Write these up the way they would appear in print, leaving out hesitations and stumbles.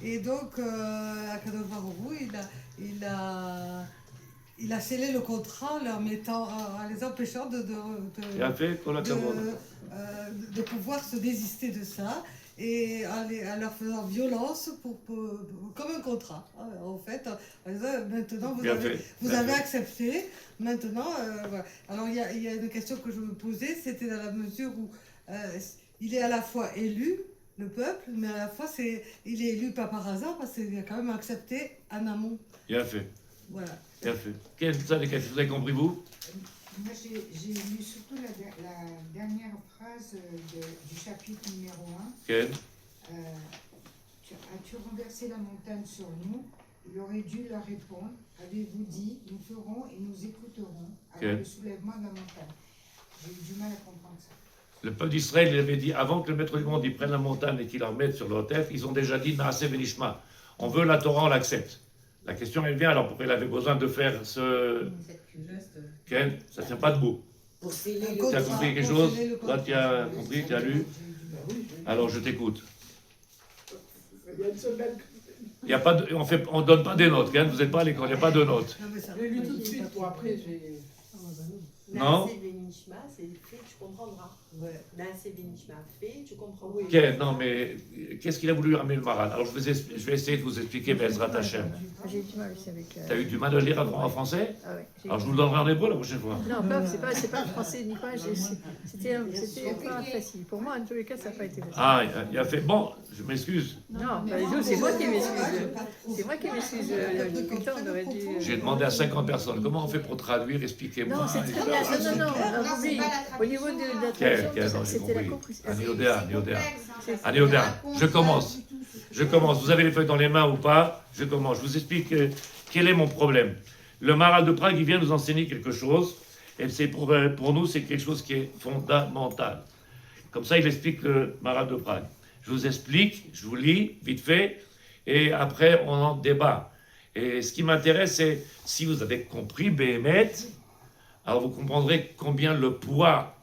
Et donc, Akadosh Baruch Hu, il a scellé le contrat en leur mettant, en les empêchant de pouvoir se désister de ça et en leur faisant violence comme un contrat. En fait, maintenant vous avez accepté. Maintenant, voilà. Alors il y a une question que je me posais, c'était dans la mesure où il est à la fois élu, le peuple, mais à la fois il est élu pas par hasard parce qu'il a quand même accepté en amont. Bien fait. Voilà. Bien fait. Vous avez compris, vous? Moi, j'ai lu surtout la dernière phrase du chapitre numéro 1. Quelle? As-tu renversé la montagne sur nous? Il aurait dû leur répondre, avez-vous dit, nous ferons et nous écouterons avec le soulèvement de la montagne. J'ai eu du mal à comprendre ça. Le peuple d'Israël, il avait dit, avant que le maître du monde il prenne la montagne et qu'il la remette sur leur tête, ils ont déjà dit, Naase Venishma. On veut la Torah, on l'accepte. La question, elle vient, alors pourquoi il avait besoin de faire ce... Ken, ça ne tient pas debout. Tu as compris quelque chose? Toi, tu as compris, tu as lu? Alors, je t'écoute. Il y a pas de, on ne donne pas des notes, Ken, vous n'êtes pas à l'école, il n'y a pas de notes. Je l'ai lu tout de suite, pour après, j'ai... Non? C'est fait, tu comprendras. Naaseh Benishma, fait, tu comprendras. Ken, non, mais qu'est-ce qu'il a voulu ramener le Maran? Alors, je vais essayer de vous expliquer, Bezrat Hashem. J'ai eu du mal aussi avec... Tu as eu du mal à lire en français? Ah ouais. Alors, je vous le donnerai en hébreu la prochaine fois. Non, c'est pas le français, Nicolas. C'était pas facile. Pour moi, en tous les cas, ça n'a pas été facile. Ah, il a fait... Bon, je m'excuse. Non, c'est moi qui m'excuse. C'est moi qui m'excuse. Putain, on aurait dû... J'ai demandé à 50 personnes, comment on fait pour traduire? Expliquez-moi. Non, c'est très bien. Non, oublie. Au niveau de la traduction, c'était la compréhension. Allez, Oda, je commence. Vous avez les feuilles dans les mains ou pas? Je commence. Je vous explique quel est mon problème. Le Maharal de Prague, il vient nous enseigner quelque chose. Et c'est pour nous, c'est quelque chose qui est fondamental. Comme ça, il explique le Maharal de Prague. Je vous explique, je vous lis vite fait, et après, on en débat. Et ce qui m'intéresse, c'est si vous avez compris Béhémet, alors vous comprendrez combien le poids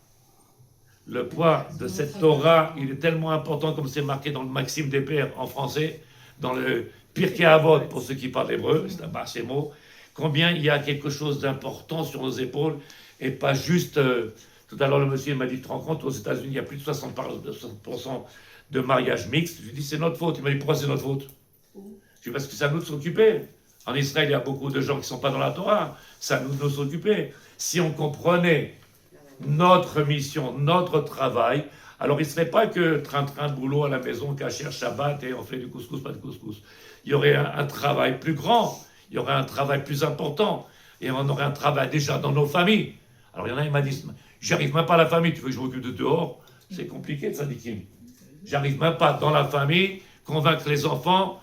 de cette Torah, il est tellement important, comme c'est marqué dans le Maxime des Pères en français, dans le Pirkei Avot, pour ceux qui parlent hébreu, c'est un ces mots, combien il y a quelque chose d'important sur nos épaules, et pas juste... tout à l'heure, le monsieur m'a dit, tu te rends compte, aux États-Unis, il y a plus de 60% de mariages mixtes. Je lui ai dit, c'est notre faute. Il m'a dit, pourquoi c'est notre faute? Je lui ai dit, parce que c'est à nous de s'occuper. En Israël, il y a beaucoup de gens qui ne sont pas dans la Torah. C'est à nous de nous occuper. Si on comprenait notre mission, notre travail, alors il ne serait pas que train-train, boulot à la maison, cachère, Shabbat, et on fait du couscous, pas de couscous. Il y aurait un travail plus grand, il y aurait un travail plus important, et on aurait un travail déjà dans nos familles. Alors il y en a, il m'a dit, j'arrive même pas à la famille, tu veux que je m'occupe de dehors? C'est compliqué de syndiquer. J'arrive même pas dans la famille, convaincre les enfants.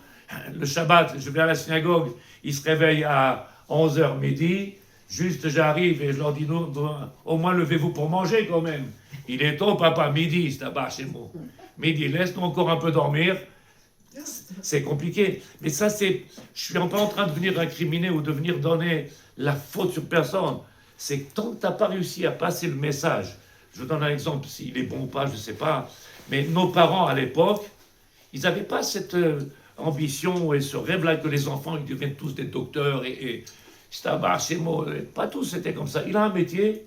Le Shabbat, je vais à la synagogue, ils se réveillent à 11h midi, juste j'arrive et je leur dis, non, au moins levez-vous pour manger quand même. Il est tôt, papa, midi, c'est là-bas chez moi. Midi, laisse-nous encore un peu dormir. C'est compliqué. Mais ça, c'est... Je suis pas en train de venir incriminer ou de venir donner la faute sur personne. C'est que tant que tu n'as pas réussi à passer le message, je vous donne un exemple, s'il est bon ou pas, je ne sais pas, mais nos parents à l'époque, ils n'avaient pas cette ambition et ce rêve-là que les enfants ils deviennent tous des docteurs et c'est pas tous c'était comme ça. Il a un métier,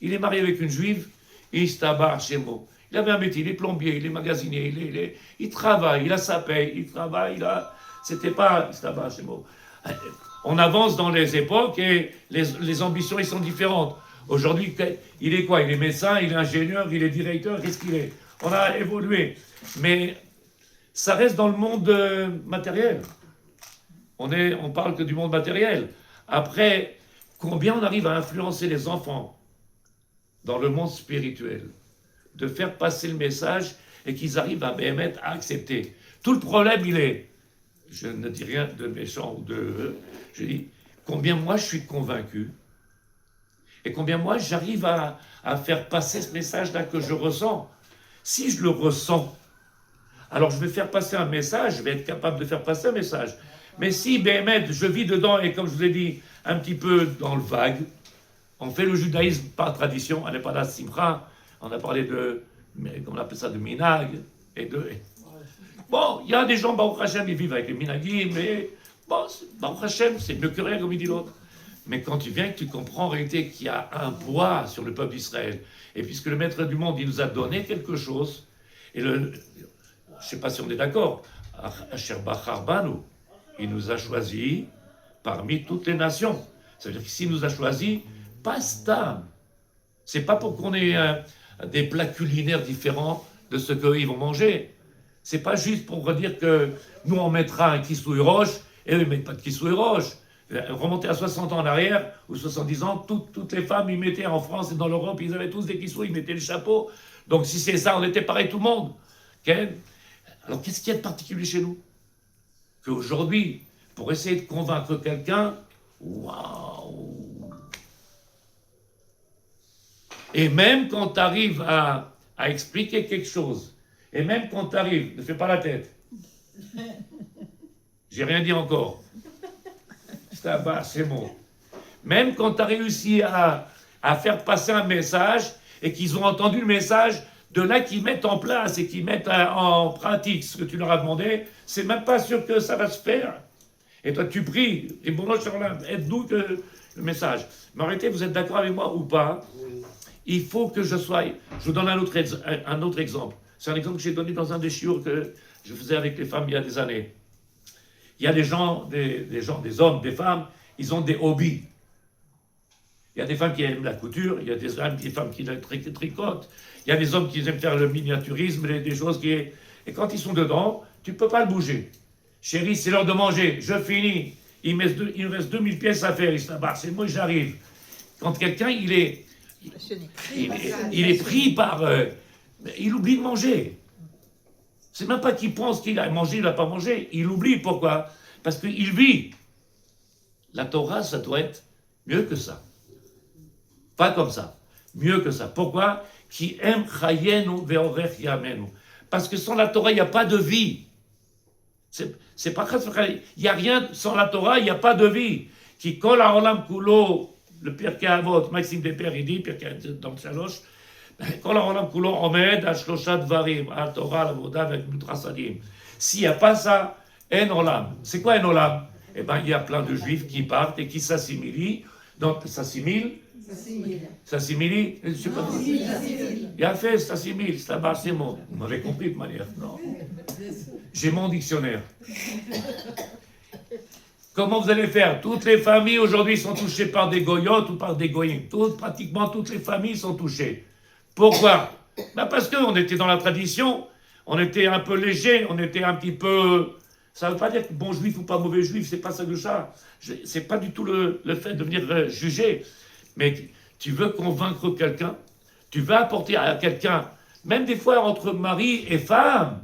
il est marié avec une juive, et chez moi. Il avait un métier, il est plombier, il est magasinier, il travaille, il a sa paye, il travaille, c'était pas chez moi. On avance dans les époques et les ambitions ils sont différentes. Aujourd'hui, il est quoi? Il est médecin, il est ingénieur, il est directeur, qu'est-ce qu'il est? On a évolué. Mais ça reste dans le monde matériel. On parle que du monde matériel. Après, combien on arrive à influencer les enfants dans le monde spirituel, de faire passer le message et qu'ils arrivent à accepter. Tout le problème, il est, je ne dis rien de méchant ou de... je dis, combien moi je suis convaincu et combien moi j'arrive à faire passer ce message-là que je ressens. Si je le ressens, alors je vais faire passer un message, je vais être capable de faire passer un message. Mais si, je vis dedans et comme je vous l'ai dit, un petit peu dans le vague, on fait le judaïsme par tradition, on n'est pas là simcha, on a parlé de, on appelle ça de minag, et Bon, il y a des gens, Baruch Hashem, ils vivent avec les minagim, mais bon, Baruch Hashem, c'est mieux que rien, comme il dit l'autre. Mais quand tu viens, tu comprends en réalité qu'il y a un poids sur le peuple d'Israël. Et puisque le Maître du monde, il nous a donné quelque chose, et je ne sais pas si on est d'accord, Asher Bachar Banu, il nous a choisis parmi toutes les nations. Ça veut dire que s'il nous a choisis, pas stam. C'est pas pour qu'on ait des plats culinaires différents de ce qu'ils vont manger. C'est pas juste pour dire que nous on mettra un kissouille roche et eux ils mettent pas de kissouille roche. Remonter à 60 ans en arrière ou 70 ans, toutes les femmes ils mettaient en France et dans l'Europe, ils avaient tous des kissouilles, ils mettaient le chapeau. Donc si c'est ça, on était pareil tout le monde. Okay? Alors qu'est-ce qu'il y a de particulier chez nous? Qu'aujourd'hui, pour essayer de convaincre quelqu'un, waouh! Et même quand tu arrives à expliquer quelque chose, et même quand tu arrives, ne fais pas la tête. J'ai rien dit encore. C'est bon. Même quand tu as réussi à faire passer un message et qu'ils ont entendu le message, de là qu'ils mettent en place et qu'ils mettent en pratique ce que tu leur as demandé, c'est même pas sûr que ça va se faire. Et toi, tu pries, et bon, aide-nous que le message. Mais en réalité, vous êtes d'accord avec moi ou pas? Il faut que je sois... Je vous donne un autre exemple. C'est un exemple que j'ai donné dans un des chiours que je faisais avec les femmes il y a des années. Il y a des gens, des hommes, des femmes, ils ont des hobbies. Il y a des femmes qui aiment la couture, il y a des femmes qui tricotent, il y a des hommes qui aiment faire le miniaturisme, des choses qui... Et quand ils sont dedans, tu ne peux pas le bouger. Chérie, c'est l'heure de manger, je finis. Il me reste 2000 pièces à faire, il se c'est moi j'arrive. Quand quelqu'un, il est pris par... il oublie de manger. C'est même pas qu'il pense qu'il a mangé, il n'a pas mangé. Il oublie, pourquoi? Parce qu'il vit. La Torah, ça doit être mieux que ça. Pas comme ça. Mieux que ça. Pourquoi? Qui aime chayenu ve'orech yamenu. Parce que sans la Torah, il n'y a pas de vie. C'est pas il n'y a rien sans la Torah, il n'y a pas de vie. Qui kol ha'olam kulo, le Pirkei Avot, Maxime Despères, il dit, Pirkei dans le Shalosh, kol ha'olam kulo omed al shlosha dvarim, al Torah, l'avoda, avec mutrasadim. S'il n'y a pas ça, en olam. C'est quoi en olam? Eh bien, il y a plein de juifs qui partent et qui s'assimilent. Donc, s'assimilent. S'assimilent. Je sais pas. Il y a fait, s'assimile, c'est un c'est mot. Vous m'avez compris de manière. Non. J'ai mon dictionnaire. Comment vous allez faire? Toutes les familles aujourd'hui sont touchées par des goyotes ou par des goyim. Pratiquement toutes les familles sont touchées. Pourquoi? Ben parce qu'on était dans la tradition, on était un peu léger, on était un petit peu... Ça ne veut pas dire que bon juif ou pas mauvais juif, c'est pas ça le chat. C'est pas du tout le fait de venir juger. Mais tu veux convaincre quelqu'un, tu veux apporter à quelqu'un, même des fois entre mari et femme.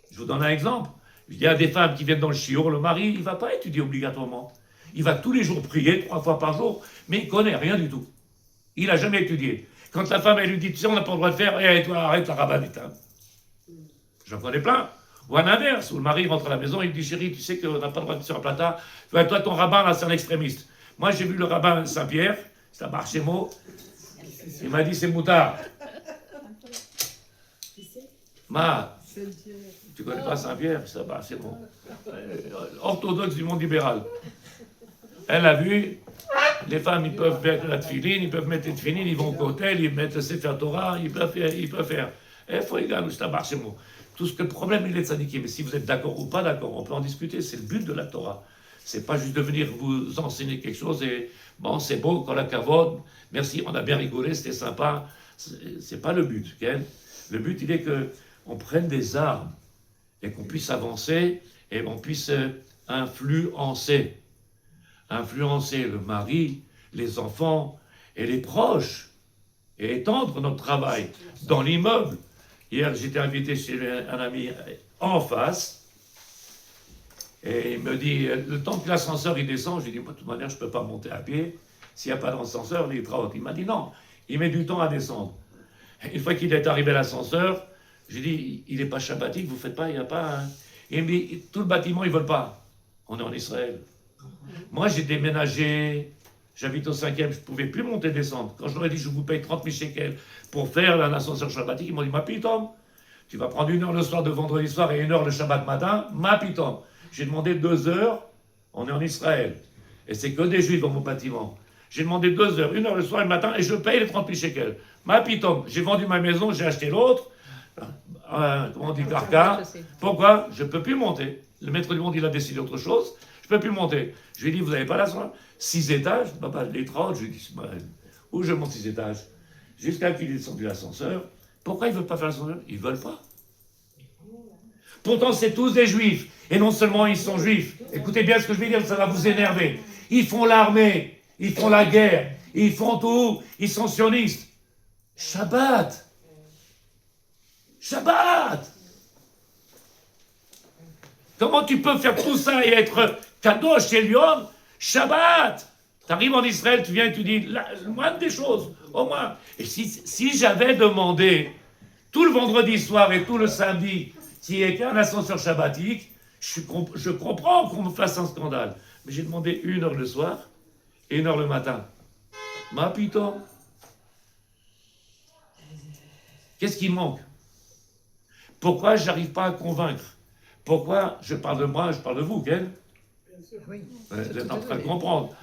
Je vous donne un exemple. Il y a des femmes qui viennent dans le chiour, le mari, il ne va pas étudier obligatoirement. Il va tous les jours prier, 3 fois par jour, mais il ne connaît rien du tout. Il n'a jamais étudié. Quand la femme, elle lui dit, tu sais, on n'a pas le droit de faire, et toi, arrête la rabanette. Hein. J'en connais plein. Ou à l'inverse, où le mari rentre à la maison, il dit, chérie, tu sais qu'on n'a pas le droit de faire un plata. Toi, ton rabbin, là, c'est un extrémiste. Moi, j'ai vu le rabbin Saint-Pierre, c'est un Barchémo, il m'a dit, c'est moutard. Ma, tu connais pas Saint-Pierre, c'est un Barchémo. Orthodoxe du monde libéral. Elle a vu, les femmes, ils peuvent mettre la tfiline, ils peuvent mettre les tfilines, ils vont au cocktail, ils mettent le Sefer Torah, ils peuvent faire. Il faut également, c'est un Barchémo. Tout ce que le problème, il est de s'indiquer. Mais si vous êtes d'accord ou pas d'accord, on peut en discuter. C'est le but de la Torah. C'est pas juste de venir vous enseigner quelque chose et bon, c'est beau, quand la cavode, merci, on a bien rigolé, c'était sympa. C'est pas le but. Okay? Le but, il est qu'on prenne des armes et qu'on puisse avancer et on puisse influencer le mari, les enfants et les proches et étendre notre travail dans l'immeuble. Hier, j'étais invité chez un ami en face, et il me dit, le temps que l'ascenseur il descend, j'ai dit, moi, de toute manière, je ne peux pas monter à pied, s'il n'y a pas d'ascenseur, il travaille. Il m'a dit, non, il met du temps à descendre. Une fois qu'il est arrivé à l'ascenseur, j'ai dit, il n'est pas shabbatique, vous ne faites pas, il n'y a pas... Hein. Il me dit, tout le bâtiment, ils ne veulent pas. On est en Israël. Moi, j'ai déménagé, j'habite au 5e, je ne pouvais plus monter et descendre. Quand je leur ai dit, je vous paye 30 000 shekels pour faire un ascenseur shabbatique, ils m'ont dit, ma pitom, Tu vas prendre 1 heure le soir de vendredi soir et 1 heure le Shabbat matin. Ma piton. J'ai demandé 2 heures. On est en Israël. Et c'est que des juifs dans mon bâtiment. J'ai demandé 2 heures, 1 heure le soir et le matin, et je paye les 30 000 shekels. Ma piton. J'ai vendu ma maison, j'ai acheté l'autre. Comment on dit, Karka. Pourquoi? Je ne peux plus monter. Le maître du monde, il a décidé autre chose. Je ne peux plus monter. Je lui ai dit, vous n'avez pas la soin? 6 étages, les 30, je lui ai dit, où je monte 6 étages? Jusqu'à qu'il est descendu l'ascenseur. Pourquoi ils ne veulent pas faire l'ascenseur? Ils ne veulent pas. Pourtant, c'est tous des juifs. Et non seulement ils sont juifs. Écoutez bien ce que je vais dire, ça va vous énerver. Ils font l'armée, ils font la guerre, ils font tout, ils sont sionistes. Shabbat. Shabbat. Comment tu peux faire tout ça et être kadosh chez Lyon? Shabbat. Tu arrives en Israël, tu viens et tu dis le moindre des choses, au moins. Et si j'avais demandé tout le vendredi soir et tout le samedi qu'il y ait qu'un ascenseur shabbatique, je comprends qu'on me fasse un scandale. Mais j'ai demandé 1 heure le soir et 1 heure le matin. Ma piton. Qu'est-ce qui manque? Pourquoi je n'arrive pas à convaincre? Pourquoi je parle de moi, je parle de vous, Ken? Oui. Vous êtes en train de comprendre.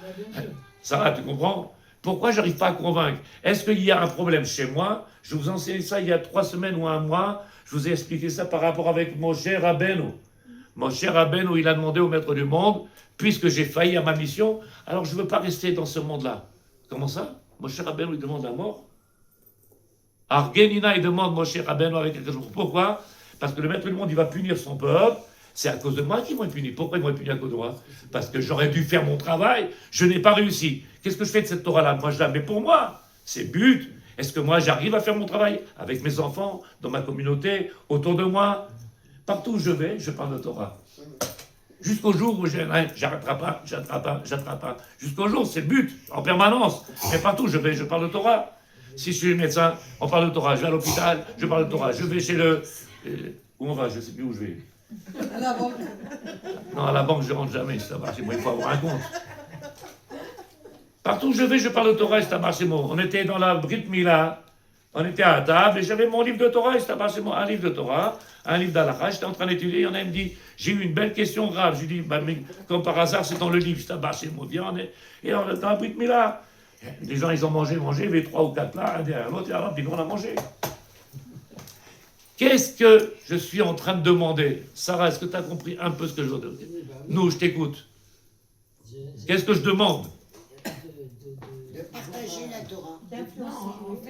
Sarah, tu comprends? Pourquoi je n'arrive pas à convaincre? Est-ce qu'il y a un problème chez moi? Je vous enseigne ça il y a 3 semaines ou 1 mois. Je vous ai expliqué ça par rapport avec Moshe Rabbeinu. Moshe Rabbeinu, il a demandé au maître du monde, puisque j'ai failli à ma mission, alors je ne veux pas rester dans ce monde-là. Comment ça? Moshe Rabbeinu, il demande la mort? Argenina, il demande Moshe Rabbeinu avec quelque chose. Pourquoi? Parce que le maître du monde, il va punir son peuple. C'est à cause de moi qu'ils vont être punis. Pourquoi ils vont être punis à cause de moi? Parce que j'aurais dû faire mon travail, je n'ai pas réussi. Qu'est-ce que je fais de cette Torah-là? Moi, je la mets pour moi. C'est but. Est-ce que moi, j'arrive à faire mon travail avec mes enfants, dans ma communauté, autour de moi? Partout où je vais, je parle de Torah. Jusqu'au jour où j'attrape pas. Jusqu'au jour, c'est le but, en permanence. Mais partout où je vais, je parle de Torah. Si je suis médecin, on parle de Torah. Je vais à l'hôpital, je parle de Torah. Je vais chez le... Où on va? Je ne sais plus où je vais. À la banque. Non, à la banque, je ne rentre jamais. C'est chez moi, il faut avoir un compte. Partout où je vais, je parle de Torah et c'est chez moi. On était dans la Brit Mila, on était à table et j'avais mon livre de Torah et c'est chez moi. Un livre de Torah, un livre d'Halakha. J'étais en train d'étudier. Il y en a qui me dit, j'ai eu une belle question grave. Je lui dis, mais comme par hasard, c'est dans le livre. C'est chez moi. Viens, et on est dans la Brit Mila. Les gens, ils ont mangé, il y avait 3 ou 4 plats, un derrière l'autre, et alors, nous, on a mangé. Qu'est-ce que je suis en train de demander? Sarah, est-ce que tu as compris un peu ce que je veux dire? Nous, je t'écoute. Qu'est-ce que je demande? De partager la Torah.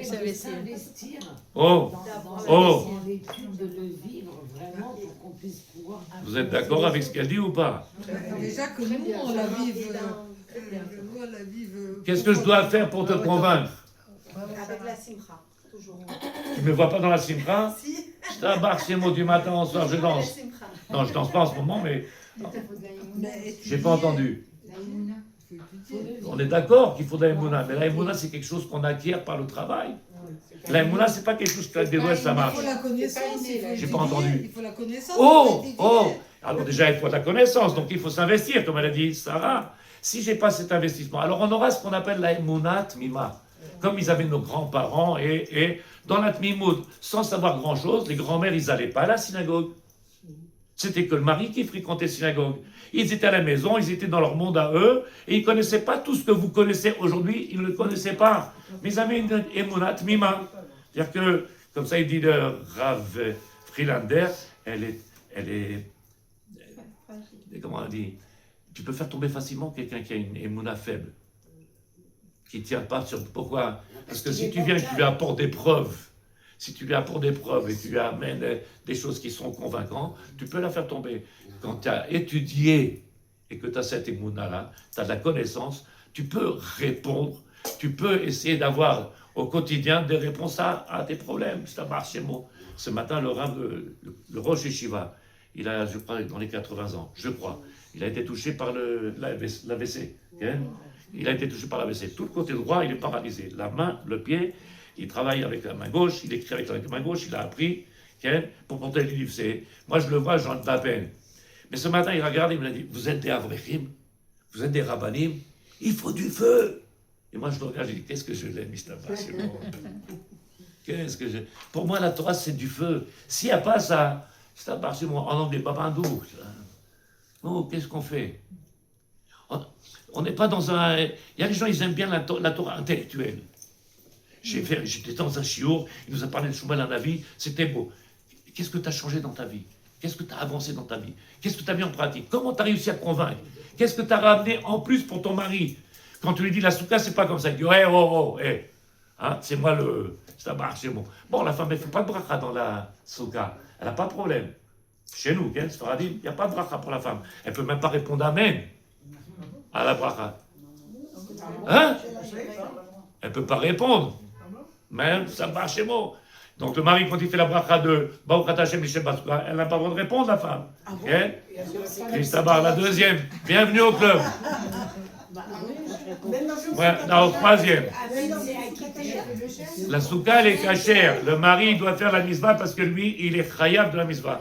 S'investir Oh, dans l'étude, de le vivre vraiment pour qu'on puisse pouvoir... vous êtes d'accord avec ce qu'elle dit ou pas? Déjà que nous, on la vive. Nous, on la vive. Qu'est-ce que je dois faire pour te convaincre? Avec la simcha, toujours. Tu ne me vois pas dans la simcha? Si. Je t'embarque chez moi du matin au soir, je danse. Simcha. Non, je danse pas en ce moment, mais j'ai pas entendu. On est d'accord qu'il faut de la Emouna, mais la Emouna, c'est quelque chose qu'on acquiert par le travail. La Emouna, c'est pas quelque chose qu'avec des doigts, ça Il marche. faut la connaissance. J'ai pas entendu. Il faut la connaissance. Oh! Alors déjà, il faut de la connaissance, donc il faut s'investir, comme elle a dit Sarah. Si j'ai pas cet investissement, alors on aura ce qu'on appelle la Emouna Tmima. Comme ils avaient nos grands-parents, et dans la Tmimoud, sans savoir grand-chose, les grands-mères, ils n'allaient pas à la synagogue. C'était que le mari qui fréquentait la synagogue. Ils étaient à la maison, ils étaient dans leur monde à eux, et ils ne connaissaient pas tout ce que vous connaissez aujourd'hui, ils ne le connaissaient pas. Mais ils avaient une Emouna Tmima. C'est-à-dire que, comme ça il dit le Rav Friedlander, elle est comment on dit? Tu peux faire tomber facilement quelqu'un qui a une Emouna faible, qui ne tient pas sur... Pourquoi? Parce que si tu viens et que tu lui apportes des preuves, et tu lui amènes des choses qui sont convaincantes, tu peux la faire tomber. Quand tu as étudié et que tu as cette Emouna-là, tu as de la connaissance, tu peux répondre, tu peux essayer d'avoir au quotidien des réponses à tes problèmes. Ça marche chez moi. Ce matin, le Rosh Yeshiva, il a, je crois, dans les 80 ans, je crois, il a été touché par l'AVC. Il a été touché par l'AVC. Tout le côté droit, il est paralysé. La main, le pied, il travaille avec la main gauche, il écrit avec la main gauche, il a appris pour porter les livres. Moi, je le vois, j'en ai pas peine. Mais ce matin, il regarde, il me dit, vous êtes des Avrechim, vous êtes des Rabbanim, il faut du feu. Et moi, je le regarde, je dis, qu'est-ce que je l'aime, Mustafa, c'est bon. Qu'est-ce que j'ai... Pour moi, la Torah, c'est du feu. S'il n'y a pas ça, c'est chez moi, en anglais, babandou. Oh, qu'est-ce qu'on fait? On n'est pas dans un... Il y a des gens, ils aiment bien la Torah intellectuelle. J'étais dans un chiour, il nous a parlé de Shmuel Hanavi, c'était beau. Qu'est-ce que tu as changé dans ta vie? Qu'est-ce que tu as avancé dans ta vie? Qu'est-ce que tu as mis en pratique? Comment tu as réussi à te convaincre? Qu'est-ce que tu as ramené en plus pour ton mari? Quand tu lui dis la souka, c'est pas comme ça. Il dit, hey, oh, hey. Hein, c'est moi le... Ça marche, c'est bon. Bon, la femme, elle ne fait pas de bracha dans la souka. Elle n'a pas de problème. Chez nous, il n'y a pas de bracha pour la femme. Elle ne peut même pas répondre amen à la bracha. Hein? Elle ne peut pas répondre. Même, ça marche, c'est bon. Donc le mari, quand il fait la bracha de Baruch Ata Hashem Mishem Basuka, elle n'a pas le droit de répondre, la femme. Christabar, la deuxième. Bienvenue au club. Ouais, non, au troisième. La souka, elle est cachère. Le mari, il doit faire la misva parce que lui, il est khayab de la misva.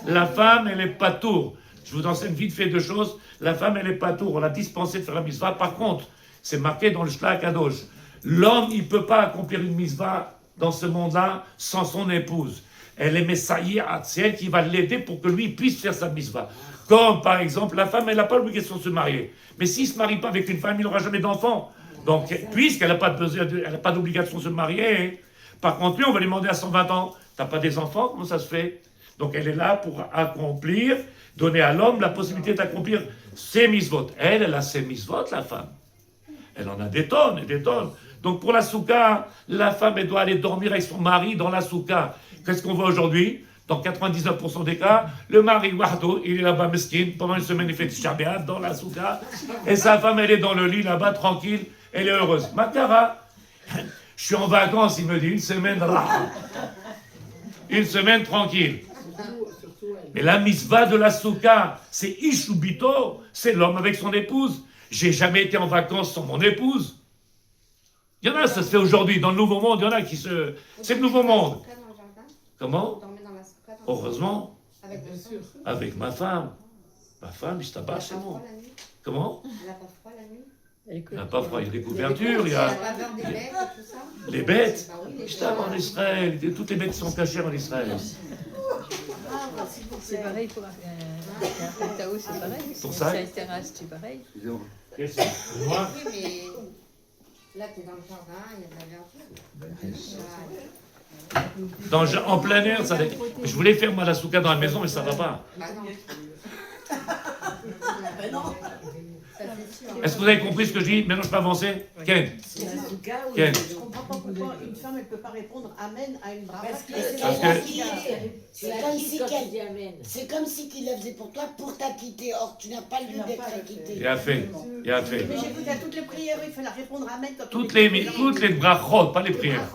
La femme, elle est patour. Je vous enseigne vite fait deux choses. La femme, elle est patour. On l'a dispensé de faire la misva. Par contre, c'est marqué dans le Shlach Kadosh. L'homme, il ne peut pas accomplir une misva dans ce monde-là sans son épouse. Elle est messaïa, c'est elle qui va l'aider pour que lui puisse faire sa misva. Comme par exemple, la femme, elle n'a pas l'obligation de se marier. Mais s'il ne se marie pas avec une femme, il n'aura jamais d'enfant. Donc, puisqu'elle n'a pas d'obligation de se marier, par contre, lui, on va lui demander à 120 ans, t'as pas des enfants, comment ça se fait? Donc, elle est là pour accomplir, donner à l'homme la possibilité d'accomplir ses misvot. Elle a ses misvot, la femme. Elle en a des tonnes et des tonnes. Donc pour la souka, la femme, elle doit aller dormir avec son mari dans la souka. Qu'est-ce qu'on voit aujourd'hui? Dans 99% des cas, le mari, Wardo, il est là-bas, mesquin, pendant une semaine, il fait Tisha B'Av dans la souka, et sa femme, elle est dans le lit, là-bas, tranquille, elle est heureuse. Makara, je suis en vacances, il me dit, une semaine tranquille. Mais la misva de la souka, c'est Ishubito, c'est l'homme avec son épouse. J'ai jamais été en vacances sans mon épouse. Il y en a, ça se fait aujourd'hui. Dans le Nouveau Monde, il y en a qui se... C'est le Nouveau Monde. Comment? Heureusement. Avec ma femme. Ma femme, je tabac, c'est bon. Comment? Elle n'a pas froid la nuit? Elle n'a pas froid, il y a des couvertures, il y a... Les bêtes. Je tabac en Israël. Toutes les bêtes sont cachées en Israël. C'est pareil pour un Tao, c'est pareil. Pour ça? C'est terrasse, c'est pareil. Qu'est-ce que c'est? Moi? Oui, mais là, tu es dans le jardin, il y a de la verdure. En plein air, ça... Je voulais faire moi la souka dans la maison, mais ça ne va pas. Bah non. Ça, c'est sûr. Est-ce que vous avez compris ce que je dis? Maintenant, je peux avancer? Ken? Ken? Je comprends pas pourquoi une femme ne peut pas répondre Amen à une bracha. C'est comme si qu'il le faisait pour toi, pour t'acquitter. Or, tu n'as pas le lieu d'être acquitté. Il a fait. Mais j'ai vu qu'à toutes les prières, il fallait répondre Amen. Toutes les brachot, pas les prières.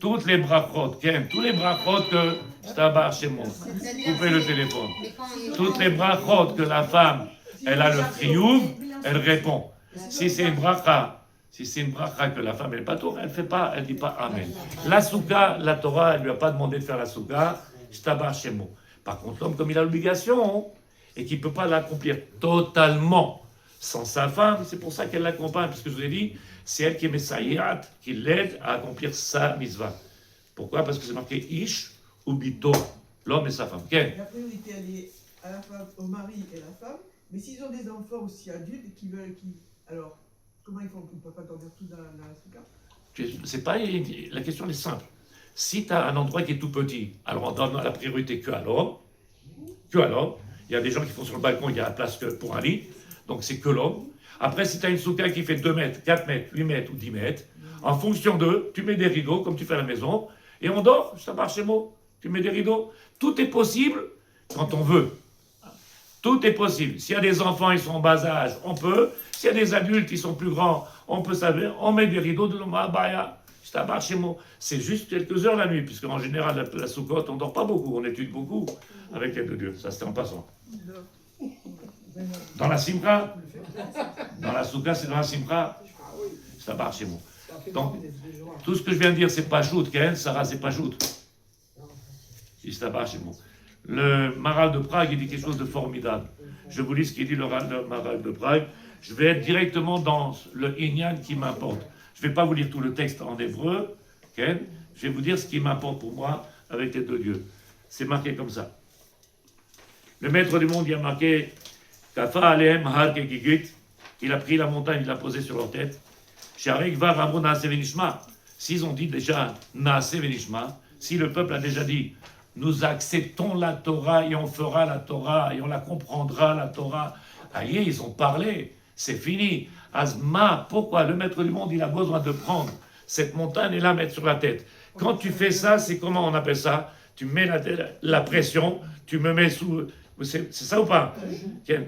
Toutes les brachot, Ken. Tous les brachot que... C'est à barre chez moi. Coupez le téléphone. Toutes les brachot que la femme, elle a le triouf, elle répond. Si c'est une bracha que la femme, elle n'est pas tour, elle ne fait pas, elle ne dit pas Amen. La souka, la Torah, elle ne lui a pas demandé de faire la souka, c'est à barre chez moi. Par contre, l'homme, comme il a l'obligation, et qu'il ne peut pas l'accomplir totalement sans sa femme, c'est pour ça qu'elle l'accompagne, parce que je vous ai dit, c'est elle qui est messaïat, qui l'aide à accomplir sa mitzvah. Pourquoi? Parce que c'est marqué Ish ou Bito, l'homme et sa femme. Okay. La priorité, elle est à la femme, au mari et la femme, mais s'ils ont des enfants aussi adultes et qui veulent, alors, comment ils font? Ils ne peuvent pas dormir tout dans la souka? C'est pas, la question est simple. Si tu as un endroit qui est tout petit, alors on donne la priorité que à l'homme. Il y a des gens qui font sur le balcon, il y a la place que pour un lit, donc c'est que l'homme. Après, si tu as une souka qui fait 2 mètres, 4 mètres, 8 mètres ou 10 mètres, en fonction d'eux, tu mets des rideaux comme tu fais à la maison, et on dort, ça marche chez moi. Tu mets des rideaux. Tout est possible quand on veut. Tout est possible. S'il y a des enfants, ils sont en bas âge, on peut. S'il y a des adultes, ils sont plus grands, on peut savoir. On met des rideaux de l'Omabaya. Ça marche chez moi. C'est juste quelques heures la nuit, puisque en général, la soukotte, on ne dort pas beaucoup. On étudie beaucoup avec l'aide de Dieu. Ça, c'était en passant. Dans la simra, dans la souka, c'est dans la simra. Ça marche chez moi. Donc, tout ce que je viens de dire, c'est pas shoot. Sarah, c'est pas shoot. Ça marche chez moi. Le Maral de Prague, il dit quelque chose de formidable. Je vous lis ce qu'il dit le Maral de Prague. Je vais être directement dans le Inyan qui m'importe. Je ne vais pas vous lire tout le texte en hébreu, okay, je vais vous dire ce qui m'importe pour moi avec les deux dieux. C'est marqué comme ça. Le maître du monde, il a marqué Kafa Alehem Har Kekigit. Il a pris la montagne, il l'a posée sur leur tête. Sharek Var Amro Naase Venishma. S'ils ont dit déjà Naase Venishma, si le peuple a déjà dit nous acceptons la Torah et on fera la Torah et on la comprendra, la Torah. Aïe, ils ont parlé, c'est fini. Azma, pourquoi le maître du monde, il a besoin de prendre cette montagne et la mettre sur la tête. Quand tu fais ça, c'est comment on appelle ça? Tu mets la pression, tu me mets sous... C'est ça ou pas?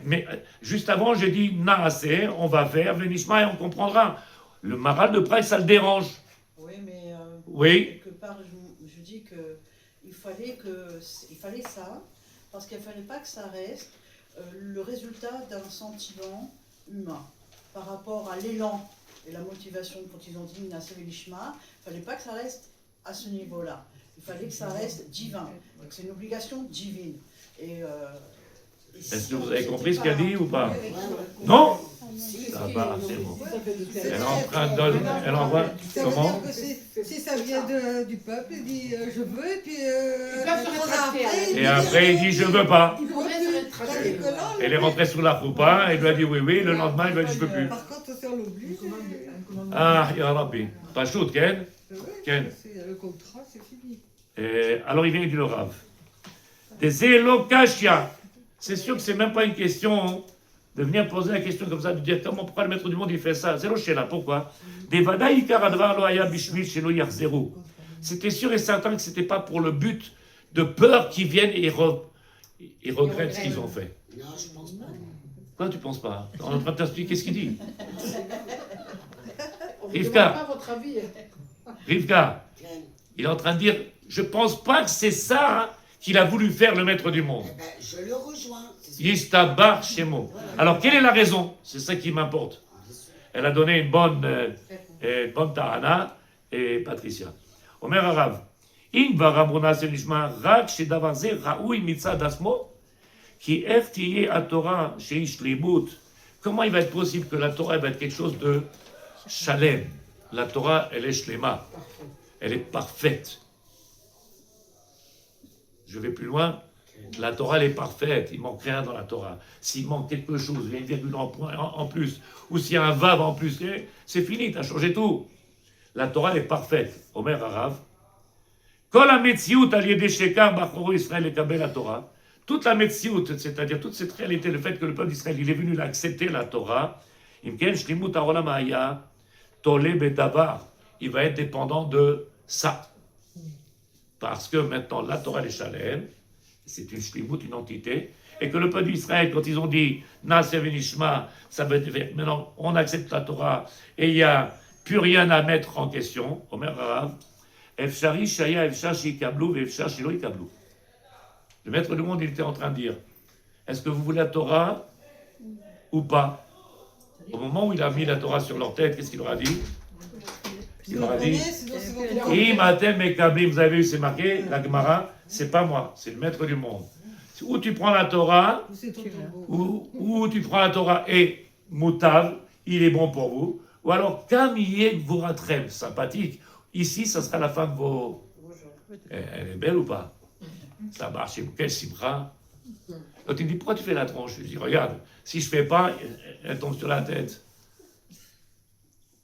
Mais juste avant, j'ai dit Naaseh, on va faire, Venishma et on comprendra. Le Maral de Prague, ça le dérange. Oui, mais Oui. quelque part, je dis qu'il fallait ça, parce qu'il ne fallait pas que ça reste le résultat d'un sentiment humain par rapport à l'élan et la motivation quand ils ont dit Naaseh Venishma. Il ne fallait pas que ça reste à ce niveau-là. Il fallait que ça reste divin. Donc c'est une obligation divine. Est-ce que vous avez compris ce qu'elle dit ou pas? Non? Ça va, c'est bon. Elle est en train de... Elle envoie... Ça veut Comment? dire que si ça vient du peuple, il dit je veux, et puis Et après, il dit je veux pas. il pourrait se rétracter. Elle est rentrée sous la choupa, elle lui a dit oui, oui. Le lendemain, il lui a dit je peux plus. Par contre, si on l'oblige, Ah, ya Rabbi. Pas chaud, Ken? Ken. le contrat, c'est fini. Alors, il vient du Rav. Des élocachia. C'est sûr que c'est même pas une question de venir poser la question comme ça, de dire comment, pourquoi le maître du monde il fait ça. Zéro chez là, pourquoi? Des vadaï karadvar lo haya bishmil shelo yachzeru. C'était sûr et certain que c'était pas pour le but de peur qu'ils viennent et regrettent ce qu'ils ont fait. Non, je pense pas. Quoi, tu penses pas? On est en train de t'expliquer ce qu'il dit. On ne Rivka. demande pas votre avis. Rivka, il est en train de dire, je pense pas que c'est ça qu'il a voulu faire le maître du monde. Eh ben, je le rejoins. Yistabar Shemo. Alors, quelle est la raison? C'est ça qui m'importe. Elle a donné une bonne Tahana et Patricia. Omer Arav. In varamrona senishma rak shedavar ze raoui mitzad asmo ki ertiye a Torah sheish limut. Comment il va être possible que la Torah elle va être quelque chose de shalem? La Torah, elle est shlema. Elle est parfaite. Je vais plus loin. La Torah, elle est parfaite. Il manque rien dans la Torah. S'il manque quelque chose, il y a une virgule en plus, ou s'il y a un vav en plus, c'est fini, tu as changé tout. La Torah, elle est parfaite. Omer Arav. Kol ha-metziut al-yedei shekar bachoro Israël ekabel la Torah. Toute la metziut, c'est-à-dire toute cette réalité, le fait que le peuple d'Israël, il est venu accepter la Torah, imken shlimut haolam haya tole bedavar. Il va être dépendant de ça. Parce que maintenant, la Torah, elle est shalem, c'est une shlimut, une entité, et que le peuple d'Israël, quand ils ont dit Naaseh Venishma, ça veut dire maintenant on accepte la Torah et il n'y a plus rien à mettre en question. Omer Arav, Efshari Shaya Efshar Shikablu Efshar Shilo Ikablu. Le maître du monde, il était en train de dire est-ce que vous voulez la Torah ou pas? Au moment où il a mis la Torah sur leur tête, qu'est-ce qu'il leur a dit? Il leur a dit Imatem Mekablim, vous avez vu, c'est marqué, la Gemara, c'est pas moi, c'est le maître du monde. Ou tu prends la Torah, ou tu prends la Torah et Moutav, il est bon pour vous, ou alors Kamiyek Voratrem, sympathique. Ici, ça sera la fin de vos. Elle est belle ou pas? Ça marche, quel simra. Quand il me dit pourquoi tu fais la tronche? Je dis regarde, si je fais pas, elle tombe sur la tête.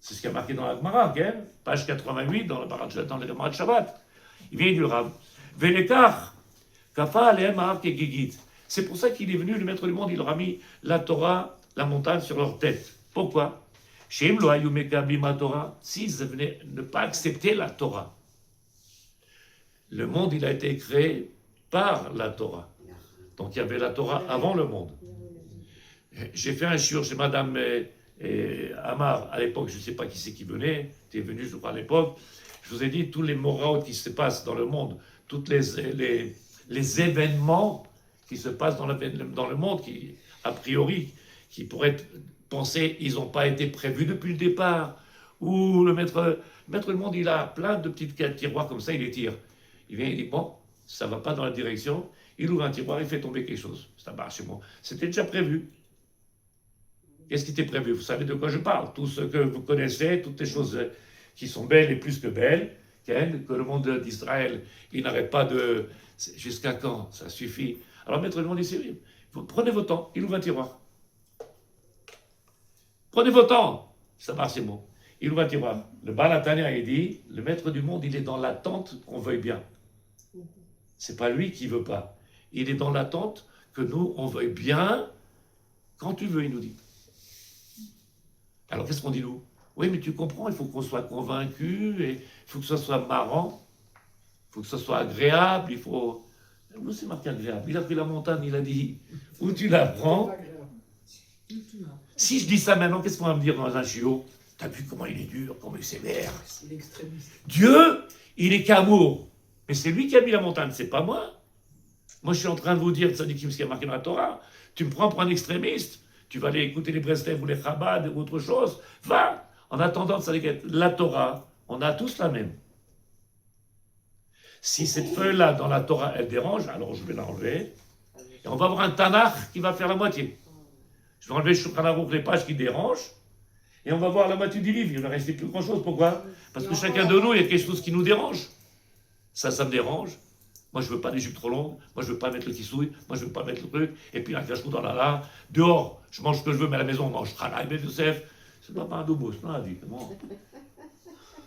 C'est ce qui est marqué dans la Gemara, page 88, dans le Gemara de Shabbat. Il vient du Rav. Velekar, Kafa Alehem Har Kegigit. C'est pour ça qu'il est venu, le maître du monde, il leur a mis la Torah, la montagne sur leur tête. Pourquoi? Shem lo hayu mekablim Torah. S'ils venaient ne pas accepter la Torah. Le monde, il a été créé par la Torah. Donc il y avait la Torah avant le monde. J'ai fait un shiur chez Madame Amar, à l'époque, je ne sais pas qui c'est qui venait, tu es venu, je crois, à l'époque. Je vous ai dit tous les moraux qui se passent dans le monde, tous les événements qui se passent dans le monde, qui, a priori, qui pourraient être pensés, ils n'ont pas été prévus depuis le départ. Ou le maître du monde, il a plein de petits tiroirs comme ça, il les tire. Il vient, il dit, bon, ça ne va pas dans la direction. Il ouvre un tiroir, il fait tomber quelque chose. Ça marche chez moi. C'était déjà prévu. Qu'est-ce qui était prévu? Vous savez de quoi je parle. Tout ce que vous connaissez, toutes les choses qui sont belles et plus que belles, que le monde d'Israël, il n'arrête pas de... Jusqu'à quand? Ça suffit. Alors Maître Edmond dit, oui, prenez votre temps, il ouvre un tiroir. Prenez votre temps, ça marche, c'est bon. Il ouvre un tiroir. Le Baal Hatanya, il dit, le Maître du monde, il est dans l'attente qu'on veuille bien. C'est pas lui qui veut pas. Il est dans l'attente que nous, on veuille bien quand tu veux, il nous dit. Alors qu'est-ce qu'on dit nous? Oui, mais tu comprends, il faut qu'on soit convaincu, et il faut que ça soit marrant, il faut que ça soit agréable, il faut... Où c'est marqué agréable? Il a pris la montagne, il a dit, où tu la prends? Si je dis ça maintenant, qu'est-ce qu'on va me dire dans un chiot? T'as vu comment il est dur, comment il est sévère? Il est extrémiste. Dieu, il est qu'amour. Mais c'est lui qui a mis la montagne, c'est pas moi. Moi, je suis en train de vous dire, ça dit ce qui est marqué dans la Torah. Tu me prends pour un extrémiste, tu vas aller écouter les Breslev ou les Chabad ou autre chose, va. En attendant, ça dit que la Torah, on a tous la même. Si cette feuille-là, dans la Torah, elle dérange, alors je vais l'enlever. Et on va avoir un Tanakh qui va faire la moitié. Je vais enlever Shulchan Aruch, les pages qui dérangent, et on va voir la moitié du livre. Il ne va rester plus grand-chose. Pourquoi? Parce que chacun de nous, il y a quelque chose qui nous dérange. Ça me dérange. Moi, je ne veux pas des jupes trop longues. Moi, je ne veux pas mettre le kissouille. Moi, je ne veux pas mettre le truc. Et puis, un cache-cou dans la dehors, je mange ce que je veux, mais à la maison, on mange Trala et Ben Youssef. C'est pas un doubos, non, la vie.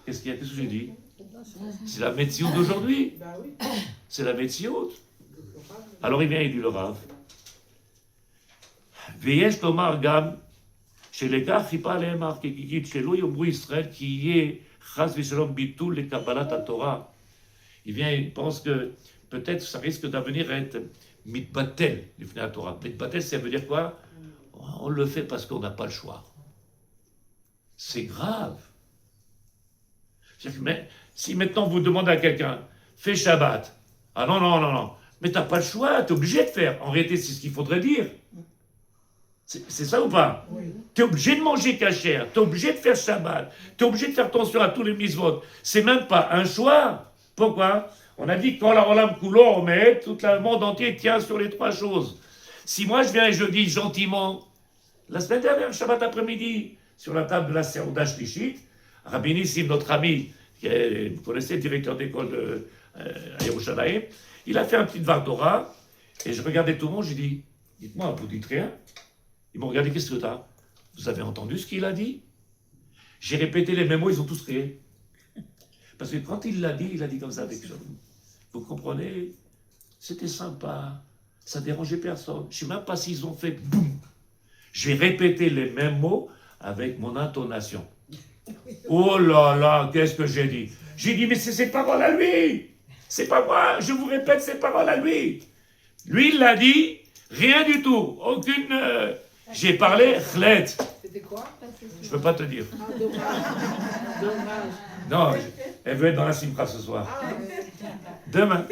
Qu'est-ce qu'il y a? Qu'est-ce que j'ai dit? C'est la médecine d'aujourd'hui. C'est la médecine. Alors, il vient, il dit le Rav. Veyesh Tomar Gam, chez les gars, il parle à Marc, qui chez lui, au bruit Israël, qui est Chas Vishalom Bitul, les Kabbalat à Torah. Il vient, il pense que peut-être ça risque d'avenir à être mitbatel, la Torah. Mitbatel, ça veut dire quoi? On le fait parce qu'on n'a pas le choix. C'est grave. Mais si maintenant vous demandez à quelqu'un, fais Shabbat. Ah non, non, non, non. Mais tu n'as pas le choix, tu es obligé de faire. En réalité, c'est ce qu'il faudrait dire. C'est ça ou pas? Oui. Tu es obligé de manger cachère, tu es obligé de faire Shabbat, tu es obligé de faire attention à tous les mitzvot. C'est même pas un choix. Pourquoi? On a dit que quand la Olam Kulo, on met, tout le monde entier tient sur les trois choses. Si moi je viens et je dis gentiment, la semaine dernière, Shabbat après-midi, sur la table de la Seuda Shlichit, Rabbi Nissim, notre ami, vous connaissez, directeur d'école à Yerushalayim, il a fait un petit Vardora, et je regardais tout le monde, je dis, dites-moi, vous dites rien? Ils m'ont regardé, qu'est-ce que tu as? Vous avez entendu ce qu'il a dit? J'ai répété les mêmes mots, ils ont tous crié. Parce que quand il l'a dit comme ça avec ça. Vous comprenez? C'était sympa, ça dérangeait personne. Je ne sais même pas s'ils ont fait boum. J'ai répété les mêmes mots avec mon intonation. Oh là là, qu'est-ce que j'ai dit? J'ai dit, mais c'est ses paroles à lui. C'est pas moi, je vous répète ses paroles à lui. Lui, il l'a dit, rien du tout, aucune... J'ai parlé, chlet. C'était quoi? Je ne peux pas te dire. Ah, dommage. Non, elle veut être dans la Simcha ce soir. Demain.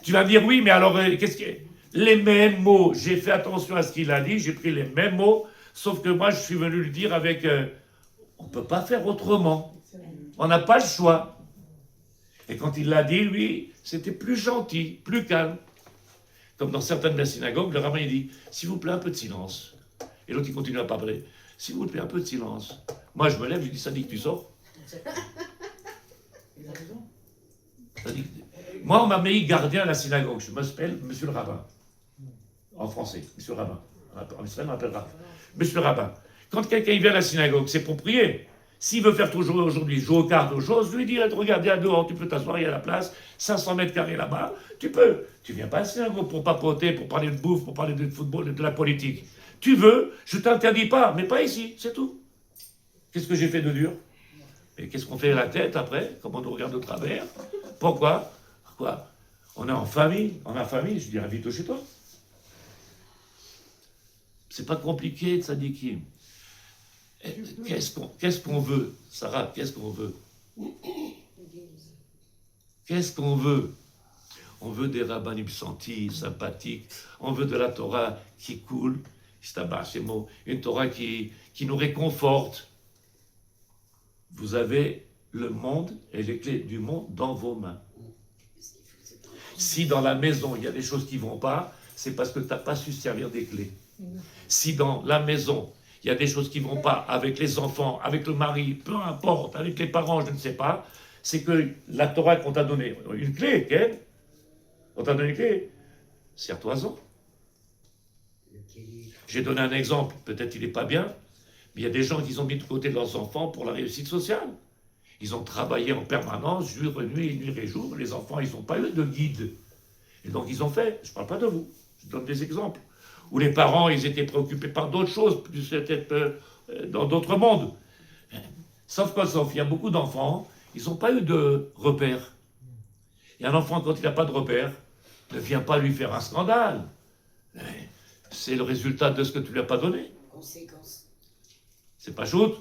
Tu vas me dire oui, mais alors, qu'est-ce que... Les mêmes mots, j'ai fait attention à ce qu'il a dit, j'ai pris les mêmes mots, sauf que moi, je suis venu le dire avec... on ne peut pas faire autrement. On n'a pas le choix. Et quand il l'a dit, lui, c'était plus gentil, plus calme. Comme dans certaines de la synagogue, le rabbin il dit, s'il vous plaît, un peu de silence. Et l'autre, il continue à parler. S'il vous plaît, un peu de silence. Moi, je me lève, je dis, ça dit que tu sors. Il a raison. Ça dit que... Moi, on m'a mis gardien à la synagogue. Je m'appelle Monsieur le rabbin. En français, Monsieur le rabbin. En Israël, on m'appelle rabbin. Monsieur le rabbin. Quand quelqu'un vient à la synagogue, c'est pour prier. S'il veut faire toujours aujourd'hui, jouer aux cartes, aux choses, je lui dis, regarde, viens dehors, tu peux t'asseoir, il y a la place, 500 mètres carrés là-bas, tu peux. Tu viens pas à la synagogue pour papoter, pour parler de bouffe, pour parler de football, de la politique. Tu veux, je t'interdis pas, mais pas ici, c'est tout. Qu'est-ce que j'ai fait de dur? Et qu'est-ce qu'on fait à la tête après? Comment on nous regarde de travers? Pourquoi? Quoi? On est en famille, je dis, invite-toi chez toi. C'est pas compliqué, tzadikim. Qu'est-ce qu'on veut, Sarah? Qu'est-ce qu'on veut? Qu'est-ce qu'on veut? On veut des rabbinim sentis, sympathiques. On veut de la Torah qui coule. Une Torah qui nous réconforte. Vous avez le monde et les clés du monde dans vos mains. Si dans la maison, il y a des choses qui ne vont pas, c'est parce que tu n'as pas su servir des clés. Si dans la maison, il y a des choses qui ne vont pas avec les enfants, avec le mari, peu importe, avec les parents, je ne sais pas, c'est que la Torah qu'on t'a donné une clé, Ken, on t'a donné une clé, sers-toi-en. J'ai donné un exemple, peut-être il n'est pas bien, mais il y a des gens qui ont mis de côté leurs enfants pour la réussite sociale. Ils ont travaillé en permanence, jour et nuit et jour. Les enfants, ils n'ont pas eu de guide. Et donc, ils ont fait. Je ne parle pas de vous. Je donne des exemples. Où les parents, ils étaient préoccupés par d'autres choses, plus peut-être dans d'autres mondes. Sauf il y a beaucoup d'enfants, ils n'ont pas eu de repères. Et un enfant, quand il n'a pas de repères, ne vient pas lui faire un scandale. C'est le résultat de ce que tu lui as pas donné. Conséquence. C'est pas shoot.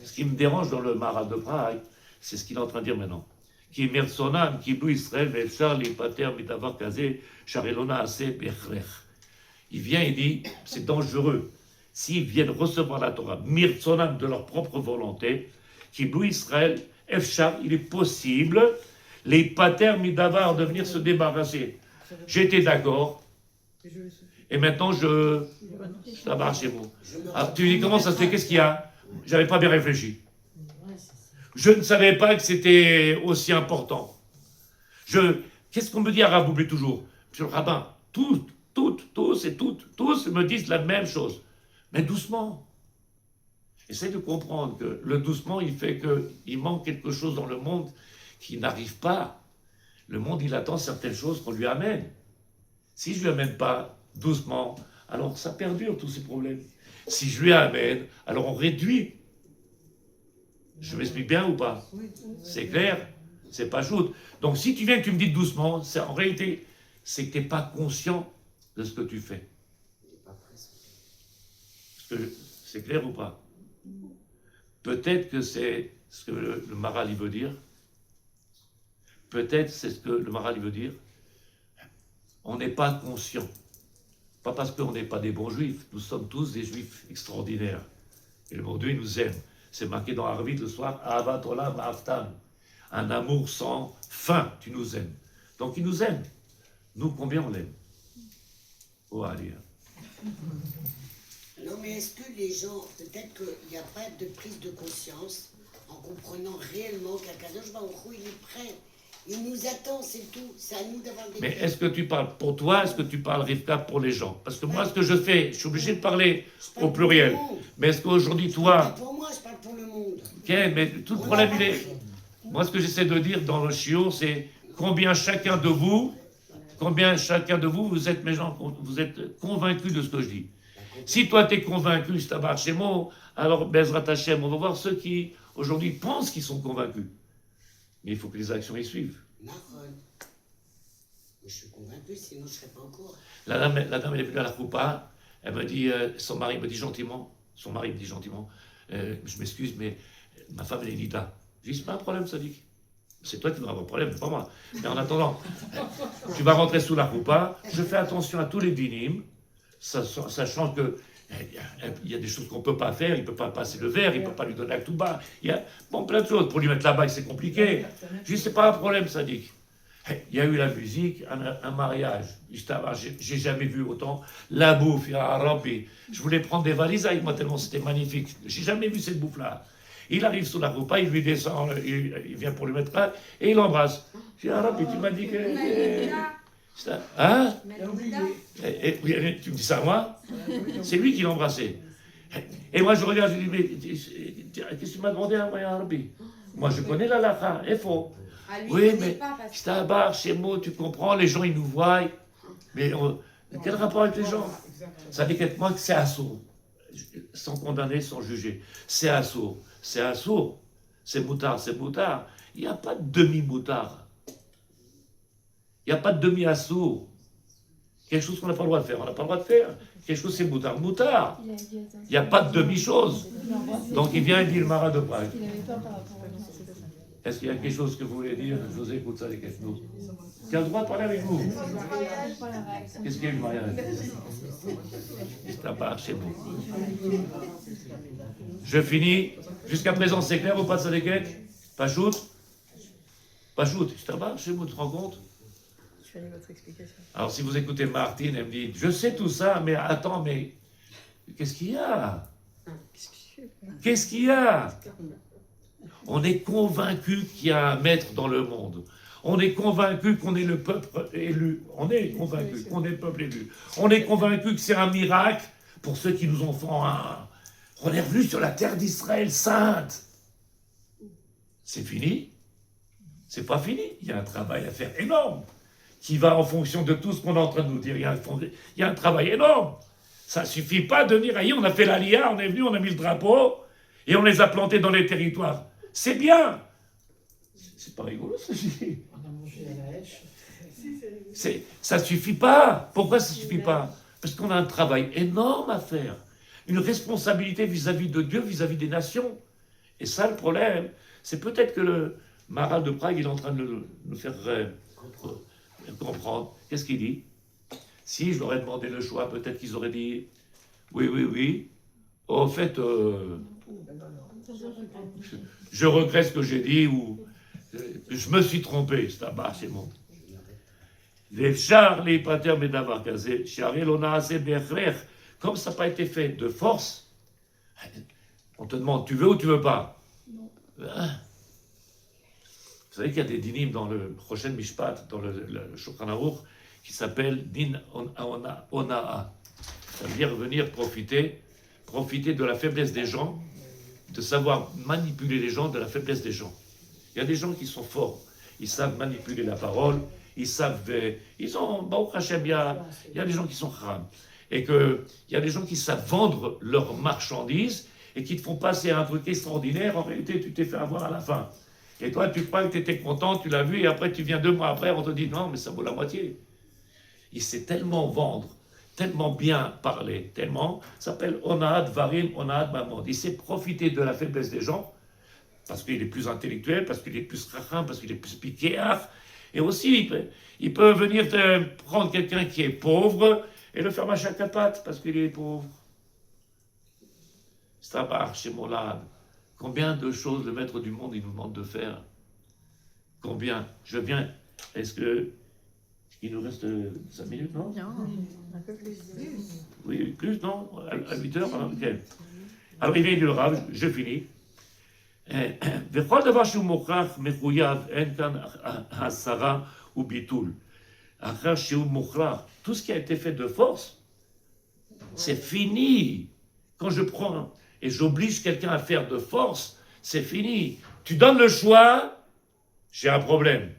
Ce qui me dérange dans le Maral de Prague, c'est ce qu'il est en train de dire maintenant. Qui mersonam, qui blou Israël, ve'efshar lipater mitavar kazé, charelona assez bechrer. Il vient et dit, c'est dangereux. S'ils viennent recevoir la Torah, mersonam de leur propre volonté, qui blou Israël, efshar, il est possible, les pater midavar de venir se débarrasser. J'étais d'accord. Et maintenant, ça marche chez vous. Ah, tu dis, comment ça se fait? Qu'est-ce qu'il y a? J'avais pas bien réfléchi. Je ne savais pas que c'était aussi important. Qu'est-ce qu'on me dit à Raboubé toujours? Monsieur le rabbin, tous me disent la même chose. Mais doucement. Essaye de comprendre que le doucement, il fait qu'il manque quelque chose dans le monde qui n'arrive pas. Le monde, il attend certaines choses qu'on lui amène. Si je ne lui amène pas doucement, alors ça perdure tous ces problèmes. Si je lui amène, alors on réduit. Je m'explique bien ou pas? C'est clair? C'est pas shoot. Donc si tu viens et que tu me dis doucement, en réalité, c'est que tu n'es pas conscient de ce que tu fais. C'est clair ou pas? Peut-être que c'est ce que le Maral il veut dire. Peut-être c'est ce que le Maral il veut dire. On n'est pas conscient. Pas parce qu'on n'est pas des bons juifs. Nous sommes tous des juifs extraordinaires. Et le bon Dieu, il nous aime. C'est marqué dans Arvit le soir, Ahavat Olam Haftam. Un amour sans fin, tu nous aimes. Donc il nous aime. Nous, combien on l'aime? Oh, allez. Non, mais est-ce que les gens, peut-être qu'il n'y a pas de prise de conscience en comprenant réellement qu'Akadosh Baruch Hu, il est prêt. Il nous attend, c'est tout. C'est à nous d'avoir des... Mais est-ce que tu parles pour toi? Est-ce que tu parles, Rivka, pour les gens? Parce que moi, ce que je fais, je suis obligé de parler au pluriel. Mais est-ce qu'aujourd'hui, toi... Je parle pas pour moi, je parle pour le monde. Ok, mais tout le problème, il est... Moi, ce que j'essaie de dire dans le chiot, c'est combien chacun de vous, vous êtes mes gens, vous êtes convaincus de ce que je dis. Si toi, tu es convaincu, c'est Tabar Shemo, alors Bezrat Hashem, on va voir ceux qui, aujourd'hui, pensent qu'ils sont convaincus. Mais il faut que les actions y suivent. Je suis convaincu, sinon je ne serais pas encore. La dame, elle est venue à la Koupa, elle me dit, son mari me dit gentiment, je m'excuse, mais ma femme, elle est Nida. Je dis, c'est pas un problème, Sadiq. C'est toi qui vas avoir un problème, pas moi. Mais en attendant, tu vas rentrer sous la Koupa, je fais attention à tous les dinim, sachant que il y a des choses qu'on ne peut pas faire, il ne peut pas passer le verre, il ne peut pas lui donner la touba, il y a plein de choses. Pour lui mettre la bague, c'est compliqué. Je dis, c'est pas un problème, Sadiq. Il y a eu la musique, un mariage. J'ai jamais vu autant la bouffe, je voulais prendre des valises avec moi tellement c'était magnifique. J'ai jamais vu cette bouffe-là. Il arrive sous la roupa, il lui descend, il vient pour lui mettre là, et il l'embrasse. Je dis, Rabbi, tu m'as dit que... Hein? Tu me dis ça à moi? C'est lui qui l'a embrassé. Et moi je regarde, je dis, mais qu'est-ce que tu m'as demandé à moi, Rabbi? Moi je connais la lacha, il faut. Oui, mais c'est un bar, chez moi, tu comprends, les gens ils nous voient. Mais quel rapport avec les gens? Ça dit que moi c'est assourd. Sans condamner, sans juger. C'est assourd. C'est assourd. C'est moutard, c'est moutard. Il n'y a pas de demi-moutard. Il n'y a pas de demi-assourd. Quelque chose qu'on n'a pas le droit de faire, on n'a pas le droit de faire. Quelque chose c'est moutard, moutard. Il n'y a pas de demi-chose. Donc il vient et dit le Marat de Prague. Est-ce qu'il y a quelque chose que vous voulez dire? Je vous écoute ça avec nous. Tu as le droit de parler avec vous. Qu'est-ce qu'il y a eu le mariage? C'est un bar chez vous. Je finis. Jusqu'à présent, c'est clair ou pas de Sadeket? Pas shoot? Pas shoot. C'est un bar chez vous, tu te rends compte? Votre explication. Alors si vous écoutez Martine, elle me dit, je sais tout ça, mais attends, mais qu'est-ce qu'il y a? Qu'est-ce qu'il y a? On est convaincu qu'il y a un maître dans le monde. On est convaincu qu'on est le peuple élu. On est convaincu qu'on est le peuple élu. On est convaincu que c'est un miracle pour ceux qui nous en font un. On est revenu sur la terre d'Israël sainte. C'est fini? C'est pas fini. Il y a un travail à faire énorme qui va en fonction de tout ce qu'on est en train de nous dire. Il y a un travail énorme. Ça ne suffit pas de dire, on a fait l'Aliyah, on est venu, on a mis le drapeau et on les a plantés dans les territoires. C'est bien. C'est pas rigolo, ça. On a mangé à la hache. Ça ne suffit pas. Pourquoi ça ne suffit pas? Parce qu'on a un travail énorme à faire. Une responsabilité vis-à-vis de Dieu, vis-à-vis des nations. Et ça, le problème, c'est peut-être que le Maharal de Prague, il est en train de nous faire comprendre. Qu'est-ce qu'il dit? Si je leur ai demandé le choix, peut-être qu'ils auraient dit oui. Au fait, je regrette ce que j'ai dit ou je me suis trompé. C'est bas, c'est bon. Comme ça n'a pas été fait de force, on te demande, tu veux ou tu veux pas? Non. Vous savez qu'il y a des dinim dans le prochain Mishpat, dans le Shulchan Aruch, qui s'appelle Din Onaa. Ça veut dire venir profiter de la faiblesse des gens, de savoir manipuler les gens, de la faiblesse des gens. Il y a des gens qui sont forts, ils savent manipuler la parole, ils ont, Baruch Hashem, il y a des gens qui sont haram. Et qu'il y a des gens qui savent vendre leurs marchandises et qui te font passer un truc extraordinaire. En réalité, tu t'es fait avoir à la fin. Et toi, tu crois que tu étais content, tu l'as vu, et après, tu viens 2 mois après, on te dit non, mais ça vaut la moitié. Il sait tellement vendre, tellement bien parler, tellement, ça s'appelle Onad Varim, Onad Mamod. Il sait profiter de la faiblesse des gens, parce qu'il est plus intellectuel, parce qu'il est plus racham, parce qu'il est plus piquéaf. Et aussi, il peut venir te prendre quelqu'un qui est pauvre et le faire mâcher à patte parce qu'il est pauvre. Stabar, chez Molad. Combien de choses le maître du monde il nous demande de faire? Combien? Je viens. Est-ce que il nous reste 5 minutes, non? Non, un peu plus. Oui, plus, non? À 8 heures? Ok. Alors il vient du Rav, je finis. וכל דבר שהוא מוכרח מחויב, אין כאן הסרה וביטול. אחר שהוא מוכרח, tout ce qui a été fait de force, c'est fini. Quand je prends et j'oblige quelqu'un à faire de force, c'est fini. Tu donnes le choix, j'ai un problème.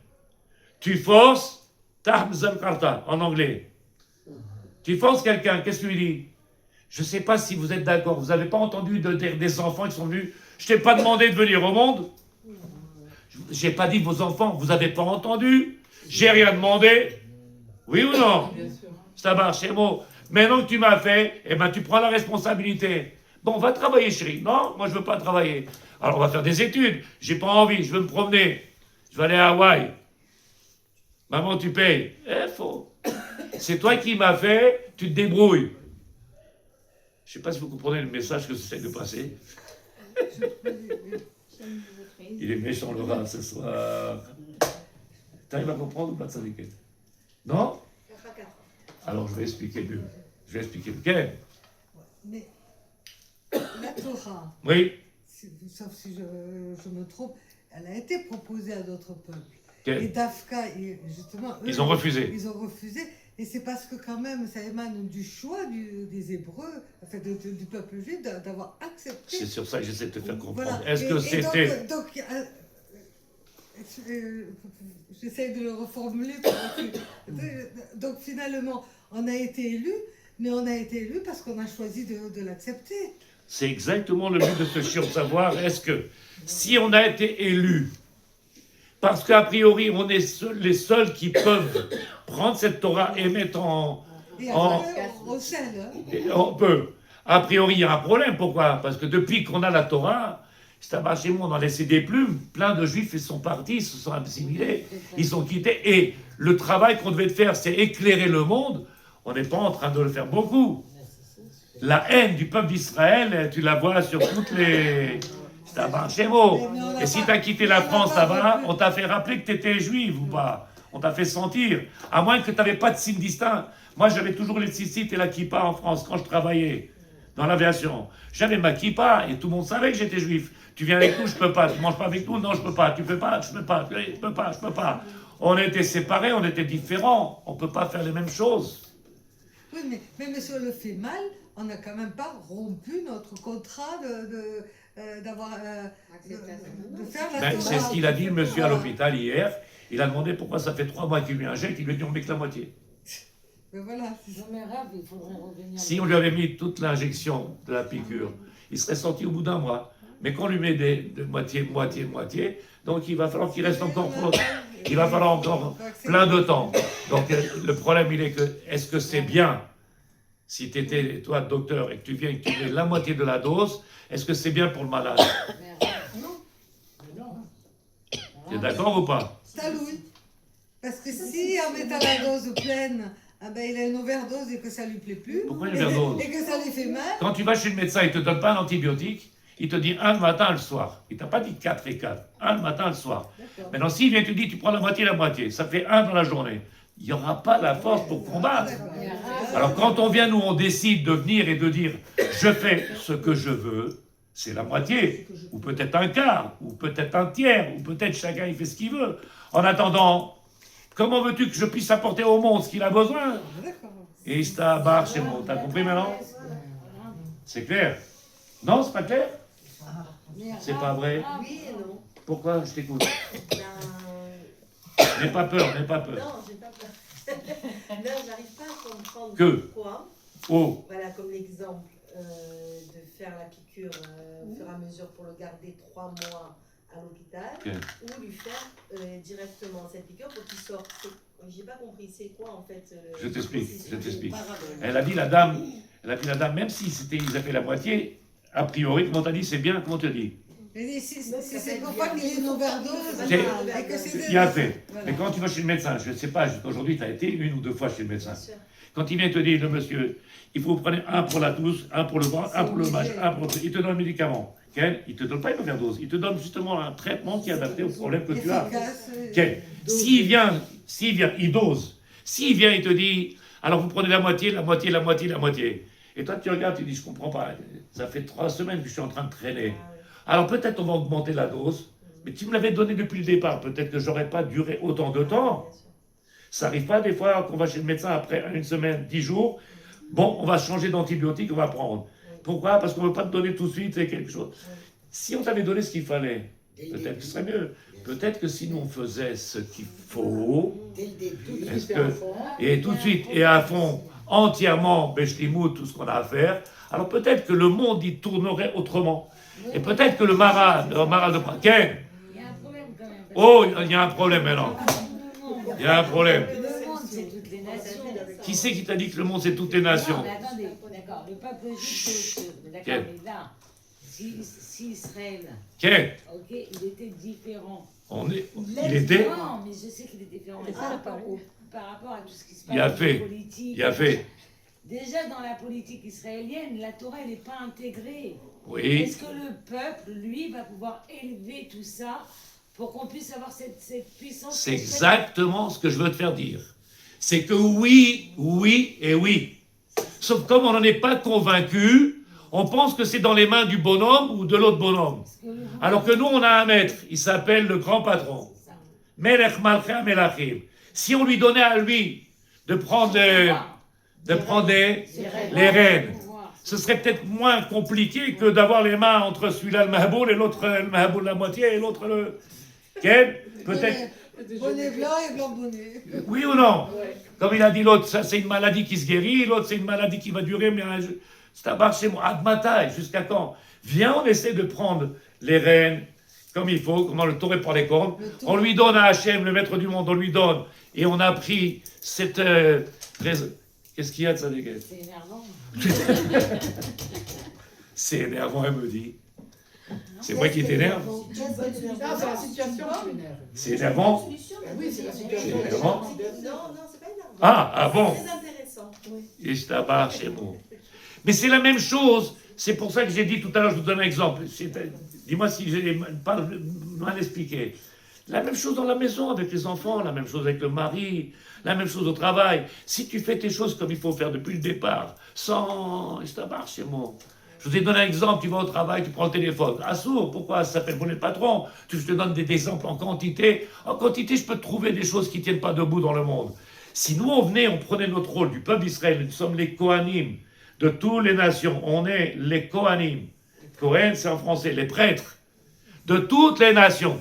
Tu forces, tahmzal karta, en anglais. Tu forces quelqu'un, qu'est-ce que tu lui dis? Je ne sais pas si vous êtes d'accord, vous n'avez pas entendu des enfants qui sont venus. Je t'ai pas demandé de venir au monde. J'ai pas dit vos enfants, vous n'avez pas entendu. J'ai rien demandé. Oui ou non? C'est un marché mot. Maintenant que tu m'as fait, eh ben tu prends la responsabilité. Bon, va travailler, chérie. Non, moi je veux pas travailler. Alors on va faire des études. J'ai pas envie, je veux me promener. Je vais aller à Hawaï. Maman, tu payes. Faux. C'est toi qui m'as fait, tu te débrouilles. Je sais pas si vous comprenez le message que j'essaie de passer. Il est méchant le rat ce soir. T'arrives à comprendre ou pas de Tzadiket? Non? Alors je vais expliquer mieux. Je vais expliquer lequel. Mais la Torah, Oui. Sauf si je me trompe, elle a été proposée à d'autres peuples. Okay. Et Dafka, justement, eux, Ils ont refusé. Ils ont refusé. Et c'est parce que quand même, ça émane du choix des Hébreux, enfin du peuple juif, d'avoir accepté. C'est sur ça que j'essaie de te faire comprendre. Voilà. Est-ce que c'était... Donc j'essaie de le reformuler. Donc finalement, on a été élus, mais on a été élus parce qu'on a choisi de l'accepter. C'est exactement le but de ce chiot, savoir est-ce que si on a été élus, parce qu'a priori on est les seuls qui peuvent prendre cette Torah et mettre on peut. A priori il y a un problème, pourquoi? Parce que depuis qu'on a la Torah, c'est un chez moi, on a laissé des plumes, plein de juifs ils sont partis, ils se sont assimilés, ils sont quittés, et le travail qu'on devait faire c'est éclairer le monde, on n'est pas en train de le faire beaucoup. La haine du peuple d'Israël, tu la vois sur toutes les... C'est un marché mot. Et si tu as quitté la France là-bas, on t'a fait rappeler que tu étais juif ou pas. On t'a fait sentir. À moins que tu n'avais pas de signe distinct. Moi, j'avais toujours les tzitzit et la kippa en France quand je travaillais. dans l'aviation. J'avais ma kippa et tout le monde savait que j'étais juif. Tu viens avec nous, je peux pas. Tu manges pas avec nous, non, je peux pas. Tu fais pas, je peux pas. Je peux pas, je peux pas. On était séparés, on était différents. On peut pas faire les mêmes choses. Oui, mais même si on le fait mal, on n'a quand même pas rompu notre contrat d'avoir de faire la Ben, c'est ce qu'il a dit, le monsieur à l'hôpital hier. Il a demandé pourquoi ça fait 3 mois qu'il lui injecte. Il lui a dit on met que la moitié. Mais voilà. il faudrait revenir. Si on lui avait mis toute l'injection de la piqûre, il serait sorti au bout d'un mois. Mais qu'on lui met de moitié, donc il va falloir qu'il reste encore il va falloir encore plein de temps. Donc le problème, il est que, est-ce que c'est bien, si tu étais, toi, docteur, et que tu viens et que tu mets la moitié de la dose, est-ce que c'est bien pour le malade? Tu es d'accord ou pas? Salut. Parce que si en mettant la dose pleine, ah ben, il a une overdose et que ça lui plaît plus. Pourquoi une overdose? Et que ça lui fait mal. Quand tu vas chez le médecin, il ne te donne pas un antibiotique, il te dit 1 le matin, le soir. Il ne t'a pas dit 4 et 4. 1 le matin, le soir. Maintenant, s'il vient et te dit, tu prends la moitié, ça fait 1 dans la journée. Il n'y aura pas la force pour combattre. Alors quand on vient, nous, on décide de venir et de dire, je fais ce que je veux, c'est la moitié, ou peut-être un quart, ou peut-être un tiers, ou peut-être chacun il fait ce qu'il veut. En attendant, comment veux-tu que je puisse apporter au monde ce qu'il a besoin? Et il s'abarre chez moi. T'as compris maintenant? C'est clair? Non, c'est pas clair? C'est pas vrai? Oui et non. Pourquoi? Je t'écoute. Ben, N'aie pas peur, n'aie pas peur. non, j'ai pas peur. Non, j'arrive pas à comprendre Que? pourquoi. Oh, Voilà, comme l'exemple de faire la piqûre au fur et à mesure pour le garder 3 mois à l'hôpital, Ok. ou lui faire directement cette piqûre pour qu'il sorte. J'ai pas compris, c'est quoi en fait je t'explique, je processus? t'explique. Elle a dit la dame, même si ils avaient fait la moitié, a priori, comment t'as dit, c'est bien, comment tu as dit? Mais si c'est pour pas qu'il ait une overdose, C'est- et que c'est Il a fait. Voilà. Mais quand tu vas chez le médecin, je ne sais pas, aujourd'hui tu as été 1 ou 2 fois chez le médecin. Bien sûr. Quand il vient te dire, le monsieur, il faut vous prendre 1 pour la tousse, 1 pour le ventre, 1 pour le match, 1 pour le... Il te donne le médicament. Ken, il ne te donne pas une overdose, il te donne justement un traitement qui est adapté au problème que tu as. efficace. Ken, s'il vient, il dose. S'il vient, il te dit, alors vous prenez la moitié. Et toi, tu regardes, tu dis, je ne comprends pas. Ça fait 3 semaines que je suis en train de traîner. Alors peut-être on va augmenter la dose, mais tu me l'avais donné depuis le départ. Peut-être que j'aurais pas duré autant de temps. Ça n'arrive pas des fois qu'on va chez le médecin après 1 semaine, 10 jours. Bon, on va changer d'antibiotique, on va prendre. Pourquoi? Parce qu'on ne veut pas te donner tout de suite quelque chose. Si on t'avait donné ce qu'il fallait, peut-être que ce serait mieux. Peut-être que si nous on faisait ce qu'il faut, Dès le début. est-ce que, et tout de suite, et à fond, entièrement, Beshlimou, tout ce qu'on a à faire, alors peut-être que le monde y tournerait autrement. Et peut-être que le Maral de Prague. Ken, Il y a un problème quand même. oh, il y a un problème maintenant. Il y a un problème. Le monde, c'est toutes les nations. Qui c'est qui t'a dit que le monde c'est toutes les nations? Non, mais attendez, d'accord, le peuple juif, c'est autre chose. Mais d'accord, Quel? mais là, si Israël, Ken, ok, il était différent. il était. Non, mais je sais qu'il était différent. Mais par rapport à tout ce qui se passe Il a dans fait. la politique. Il a fait. Déjà, dans la politique israélienne, la Torah, elle n'est pas intégrée. Oui. Est-ce que le peuple, lui, va pouvoir élever tout ça pour qu'on puisse avoir cette puissance? C'est exactement ce que je veux te faire dire. C'est que oui, oui et oui. Sauf comme on n'en est pas convaincu, on pense que c'est dans les mains du bonhomme ou de l'autre bonhomme. Alors que nous, on a un maître, il s'appelle le grand patron. Melech Malchei Melachim. Si on lui donnait à lui de prendre les rênes, ce serait peut-être moins compliqué que d'avoir les mains entre celui-là le Mahaboul et l'autre le Mahaboul la moitié et l'autre le... Quel? Peut-être... Bonnet blanc et blanc bonnet. Oui ou non? Comme il a dit l'autre, ça c'est une maladie qui se guérit, l'autre c'est une maladie qui va durer, mais c'est un bar chez moi. Admatai, jusqu'à quand? Viens, on essaie de prendre les rênes comme il faut, comment le taureau prend les cornes. On lui donne à Hachem, le maître du monde, on lui donne. Et on a pris cette... Qu'est-ce qu'il y a de ça, des gars? C'est énervant. C'est énervant, elle me dit. C'est moi qui t'énerve. Ah, c'est la situation qui m'énerve. C'est énervant. Oui, c'est la situation. C'est énervant. Non, c'est pas énervant. Ah bon? C'est très intéressant. Et je t'abats chez moi. Mais c'est la même chose. C'est pour ça que j'ai dit tout à l'heure, je vous donne un exemple. Dis-moi si j'ai pas mal expliqué. La même chose dans la maison avec les enfants, la même chose avec le mari, la même chose au travail. Si tu fais tes choses comme il faut faire depuis le départ, sans... chez moi. Je vous ai donné un exemple, tu vas au travail, tu prends le téléphone. Assourd, pourquoi ça s'appelle bonnet patron? Je te donne des exemples en quantité. En quantité, je peux te trouver des choses qui ne tiennent pas debout dans le monde. Si nous, on venait, on prenait notre rôle du peuple d'Israël, nous sommes les Kohanim de toutes les nations. On est les Kohanim. Kohen, c'est en français, les prêtres de toutes les nations.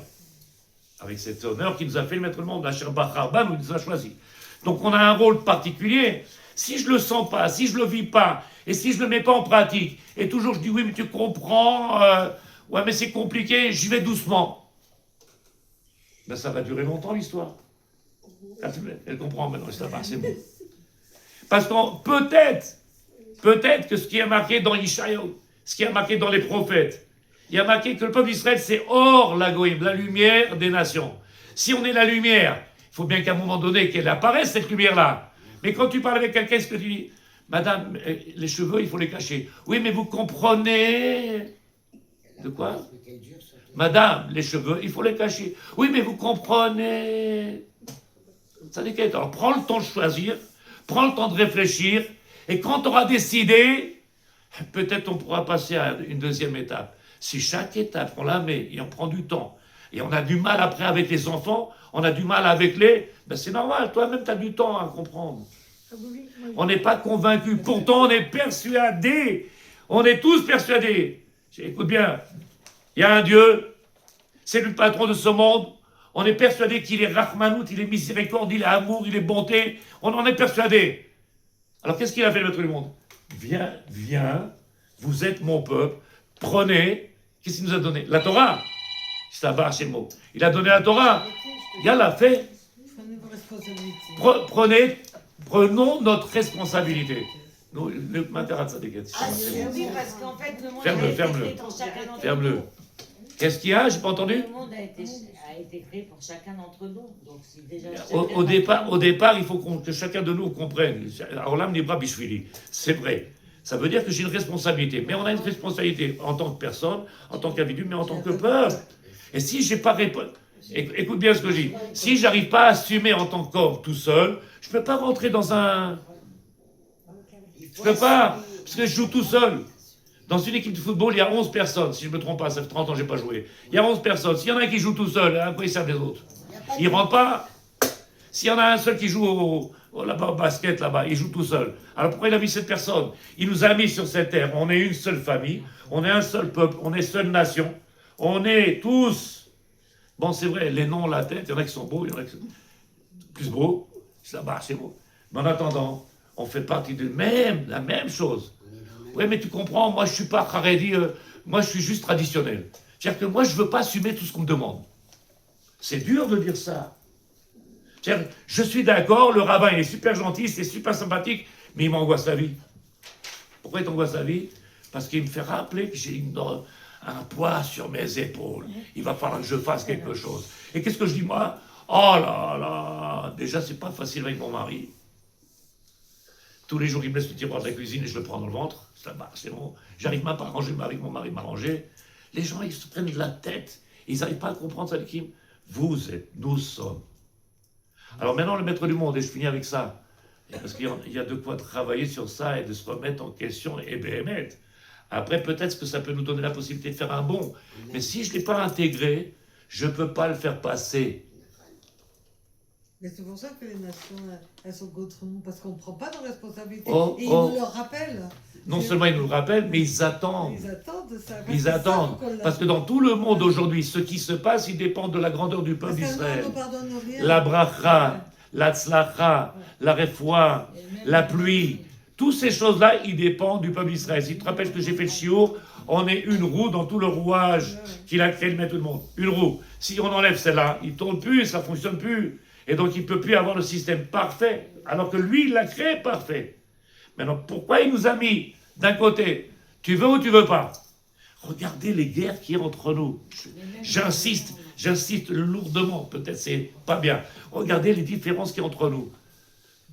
Avec cet honneur qui nous a fait le maître du monde, Asher Bacharban, nous nous a choisi. Donc on a un rôle particulier. Si je ne le sens pas, si je ne le vis pas, et si je ne le mets pas en pratique, et toujours je dis oui, mais tu comprends, ouais, mais c'est compliqué, j'y vais doucement. Ben ça va durer longtemps l'histoire. Elle comprend maintenant, c'est bon. Parce que peut-être que ce qui est marqué dans Ishaïaou, ce qui est marqué dans les prophètes, il y a marqué que le peuple d'Israël, c'est hors la Goïm, la lumière des nations. Si on est la lumière, il faut bien qu'à un moment donné, qu'elle apparaisse, cette lumière-là. Mais quand tu parles avec quelqu'un, ce que tu dis, madame, les cheveux, il faut les cacher. Oui, mais vous comprenez... De quoi? Madame, les cheveux, il faut les cacher. Oui, mais vous comprenez... Ça dit alors, prends le temps de choisir, prends le temps de réfléchir, et quand on aura décidé, peut-être on pourra passer à une deuxième étape. Si chaque étape, on la met, et on prend du temps, et on a du mal après avec les enfants, on a du mal avec les... Ben c'est normal, toi-même, tu as du temps à comprendre. On n'est pas convaincu. Pourtant, on est persuadé. On est tous persuadés. Écoute bien, il y a un Dieu, c'est le patron de ce monde. On est persuadé qu'il est Rahmanout, il est miséricorde, il est amour, il est bonté. On en est persuadé. Alors, qu'est-ce qu'il a fait, le maître du monde? Viens, vous êtes mon peuple, prenez. Qu'est-ce qu'il nous a donné? La Torah. Il a donné la Torah. Il l'a fait. Prenons notre responsabilité. Oui, parce qu'en fait, le monde Ferme-le, a été créé pour chacun d'entre ferme-le. nous. Qu'est-ce qu'il y a? J'ai pas entendu. Le monde a été créé pour chacun d'entre nous. Donc, si déjà Au départ, il faut que chacun de nous comprenne. Alors là, n'est pas Bishvili. C'est vrai. Ça veut dire que j'ai une responsabilité. Mais on a une responsabilité en tant que personne, en tant qu'individu, mais en tant que peuple. Et si j'ai pas répondu... Écoute bien ce que je dis. Si j'arrive pas à assumer en tant que corps tout seul, je peux pas rentrer dans un... Je peux pas, parce que je joue tout seul. Dans une équipe de football, il y a 11 personnes, si je ne me trompe pas, ça fait 30 ans que je n'ai pas joué. Il y a 11 personnes. S'il y en a un qui joue tout seul, à quoi ils servent les autres? Il ne rentre pas. S'il y en a un seul qui joue là-bas au basket, là-bas, il joue tout seul. Alors pourquoi il a mis cette personne? Il nous a mis sur cette terre. On est une seule famille, on est un seul peuple, on est une seule nation. On est tous... Bon, c'est vrai, les noms, la tête, il y en a qui sont beaux, il y en a qui sont plus beaux. Ça c'est beau. Mais en attendant, on fait partie de la même chose. Oui, mais tu comprends, moi je ne suis pas Haredi, moi je suis juste traditionnel. C'est-à-dire que moi je ne veux pas assumer tout ce qu'on me demande. C'est dur de dire ça. C'est-à-dire, je suis d'accord, le rabbin il est super gentil, c'est super sympathique, mais il m'angoisse la vie. Pourquoi il t'angoisse la vie? Parce qu'il me fait rappeler que j'ai un poids sur mes épaules. Il va falloir que je fasse quelque chose. Et qu'est-ce que je dis moi? Oh là là, déjà c'est pas facile avec mon mari. Tous les jours, il me laisse le tiroir de la cuisine et je le prends dans le ventre. Ça va, c'est bon. J'arrive même pas à ranger mon mari m'a rangé. Les gens, ils se prennent de la tête. Ils n'arrivent pas à comprendre ça, Kim. Vous êtes, nous sommes. Alors maintenant, le maître du monde, et je finis avec ça. Parce qu'il y a de quoi travailler sur ça et de se remettre en question et béhémeth. Après, peut-être que ça peut nous donner la possibilité de faire un bond. Mais si je ne l'ai pas intégré, je ne peux pas le faire passer. Mais c'est pour ça que les nations, elles sont contre nous, parce qu'on ne prend pas nos responsabilités. Et ils nous le rappellent. Non seulement ils nous le rappellent, mais ils attendent. Ils attendent ça. Ils attendent. Parce que dans tout le monde aujourd'hui, ce qui se passe, il dépend de la grandeur du peuple d'Israël. La bracha, la tzlacha, la refoua, la pluie, toutes ces choses-là, ils dépendent du peuple d'Israël. Si tu te rappelles que j'ai fait le chiour, on est une roue dans tout le rouage qu'il a créé le maître du monde. Une roue. Si on enlève celle-là, il ne tourne plus, ça ne fonctionne plus. Et donc, il ne peut plus avoir le système parfait, alors que lui, il l'a créé parfait. Maintenant, pourquoi il nous a mis d'un côté, tu veux ou tu veux pas? Regardez les guerres qu'il y a entre nous. J'insiste lourdement, peut-être c'est pas bien. Regardez les différences qu'il y a entre nous.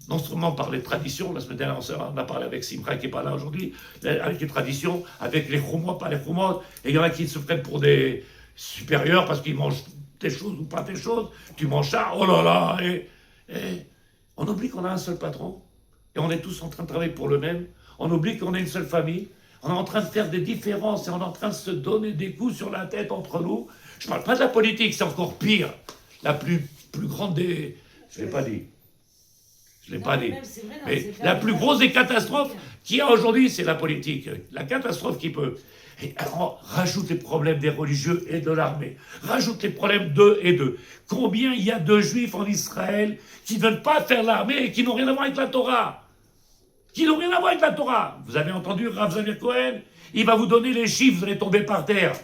Non seulement par les traditions, la semaine dernière, on a parlé avec Simra qui n'est pas là aujourd'hui, avec les traditions, avec les choumots, pas les choumots, et il y en a qui se prennent pour des supérieurs parce qu'ils mangent telle chose ou pas telle chose, tu manges ça, oh là là, et on oublie qu'on a un seul patron, et on est tous en train de travailler pour le même, On oublie qu'on est une seule famille. On est en train de faire des différences et on est en train de se donner des coups sur la tête entre nous. Je ne parle pas de la politique, c'est encore pire. La plus grande des... Je ne l'ai pas dit. Je ne l'ai pas dit. Mais la plus grosse des catastrophes qu'il y a aujourd'hui, c'est la politique. La catastrophe qui peut... Et alors, rajoute les problèmes des religieux et de l'armée. Rajoute les problèmes d'eux et d'eux. Combien il y a de juifs en Israël qui ne veulent pas faire l'armée et qui n'ont rien à voir avec la Torah? Qui n'ont rien à voir avec la Torah. Vous avez entendu Rav Zamir Cohen? Il va vous donner les chiffres, vous allez tomber par terre.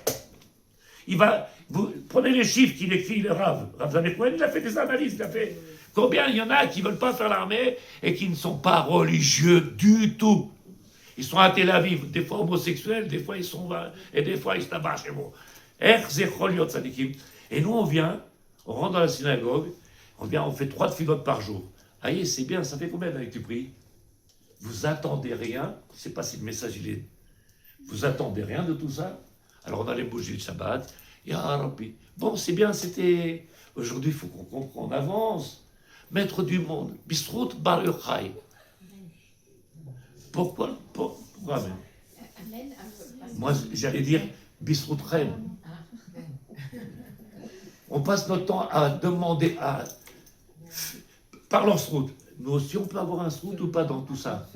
Vous prenez les chiffres qu'il écrit, le Rav Zamir Cohen, il a fait des analyses, il a fait... Combien il y en a qui ne veulent pas faire l'armée et qui ne sont pas religieux du tout. Ils sont à Tel Aviv, des fois homosexuels, des fois ils sont... Et des fois ils se tabassent chez moi. Et nous on vient, on rentre dans la synagogue, on fait 3 tefilot par jour. Aïe, c'est bien, ça fait combien d'années que tu pries? Vous attendez rien, je ne sais pas si le message il est... Vous attendez rien de tout ça? Alors on a les bougies de Shabbat, Ya Rabbi. Bon, c'est bien, c'était... Aujourd'hui, il faut qu'on avance. Maître du monde, Bistrout Bar Yochai. Pourquoi même? Moi, j'allais dire Bistrout Ren. On passe notre temps à demander à... Parlons Srout. Nous aussi, on peut avoir un Srout ou pas dans tout ça?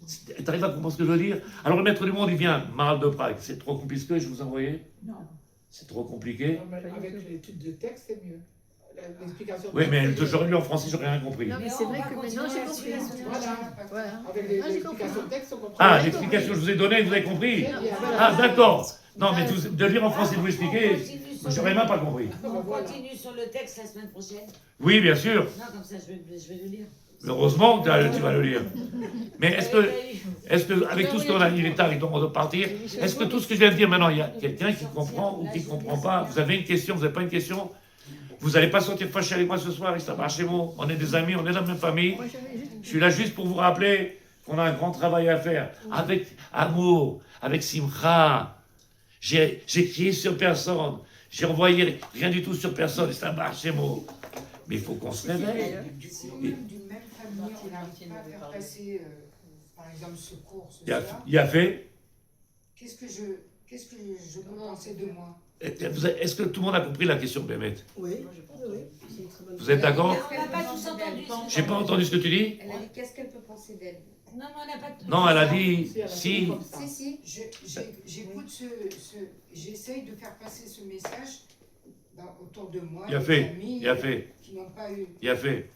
Tu arrives à comprendre ce que je veux dire? Alors, le maître du monde, il vient, Maral de Prague. C'est trop compliqué, je vous envoyais? Non. C'est trop compliqué? Avec l'étude de texte, c'est mieux. L'explication. Oui, mais j'aurais lu en français, j'aurais rien compris. Non, mais c'est vrai que maintenant j'ai compris. Voilà. Avec l'explication de texte, on comprend. Ah, l'explication que je vous ai donnée, vous avez compris? Ah, d'accord. Non, mais de lire en français, de vous expliquer, j'aurais même pas compris. On continue sur le texte la semaine prochaine. Oui, bien sûr. Non, comme ça, je vais le lire. Heureusement que tu vas le lire. Mais est-ce que, avec tout ce qu'on a dit, il est tard, il doit partir, est-ce que tout ce que je viens de dire maintenant, il y a quelqu'un qui comprend ou qui ne comprend pas? Vous avez une question, vous n'avez pas une question? Vous n'allez pas sortir fâché avec moi ce soir, ça marche chez vous. On est des amis, on est dans la même famille. Je suis là juste pour vous rappeler qu'on a un grand travail à faire. Avec amour, avec simcha. J'ai crié sur personne. J'ai envoyé rien du tout sur personne et ça marche chez moi. Mais il faut qu'on se réveille. Si même d'une même famille, on n'arrive pas à faire passer, par exemple, ce cours ce soir, Il a fait. qu'est-ce que je peux penser de moi? Est-ce que tout le monde a compris la question, Bémet? Oui. Vous êtes d'accord? On n'a pas tous entendu. Je n'ai pas entendu ce que tu dis. Elle a dit qu'est-ce qu'elle peut penser d'elle? Non, mais on n'a pas tous. Non, elle a dit si. Si, j'écoute j'essaye de faire passer ce message autour de moi, Il a des fait, amis il a fait, qui n'ont pas eu. il a fait.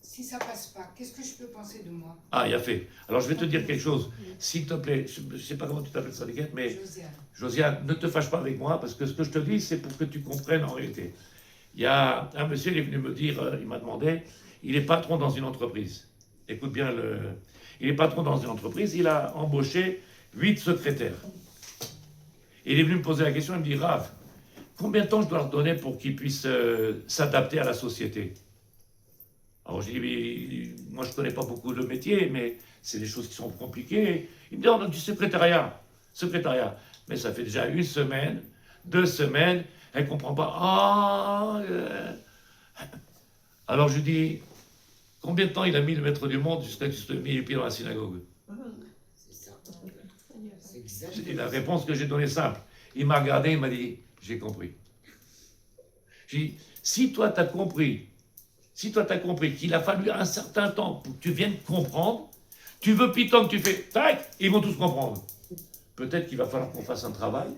Si ça passe pas, qu'est-ce que je peux penser de moi? Ah, il a fait. Alors, je vais te dire quelque chose. S'il te plaît, je ne sais pas comment tu t'appelles, Sadiquette, mais Josiane, ne te fâche pas avec moi, parce que ce que je te dis, c'est pour que tu comprennes en réalité. Il y a un monsieur, il est venu me dire, il m'a demandé, il est patron dans une entreprise. Écoute bien, il est patron dans une entreprise, il a embauché 8 secrétaires. Il est venu me poser la question, il me dit, Rav, combien de temps je dois leur donner pour qu'ils puissent s'adapter à la société? Alors j'ai dit, moi je ne connais pas beaucoup le métier, mais c'est des choses qui sont compliquées. Il me dit, on a du secrétariat. Mais ça fait déjà 1 semaine, 2 semaines, elle ne comprend pas. Alors je lui dis, combien de temps il a mis le maître du monde jusqu'à ce que tu te mis les pieds dans la synagogue? C'est ça. C'est exactement. Et la réponse que j'ai donnée simple. Il m'a regardé, il m'a dit, j'ai compris. J'ai dit, si toi tu as compris qu'il a fallu un certain temps pour que tu viennes comprendre, tu veux piton que tu fais, tac, ils vont tous comprendre. Peut-être qu'il va falloir qu'on fasse un travail.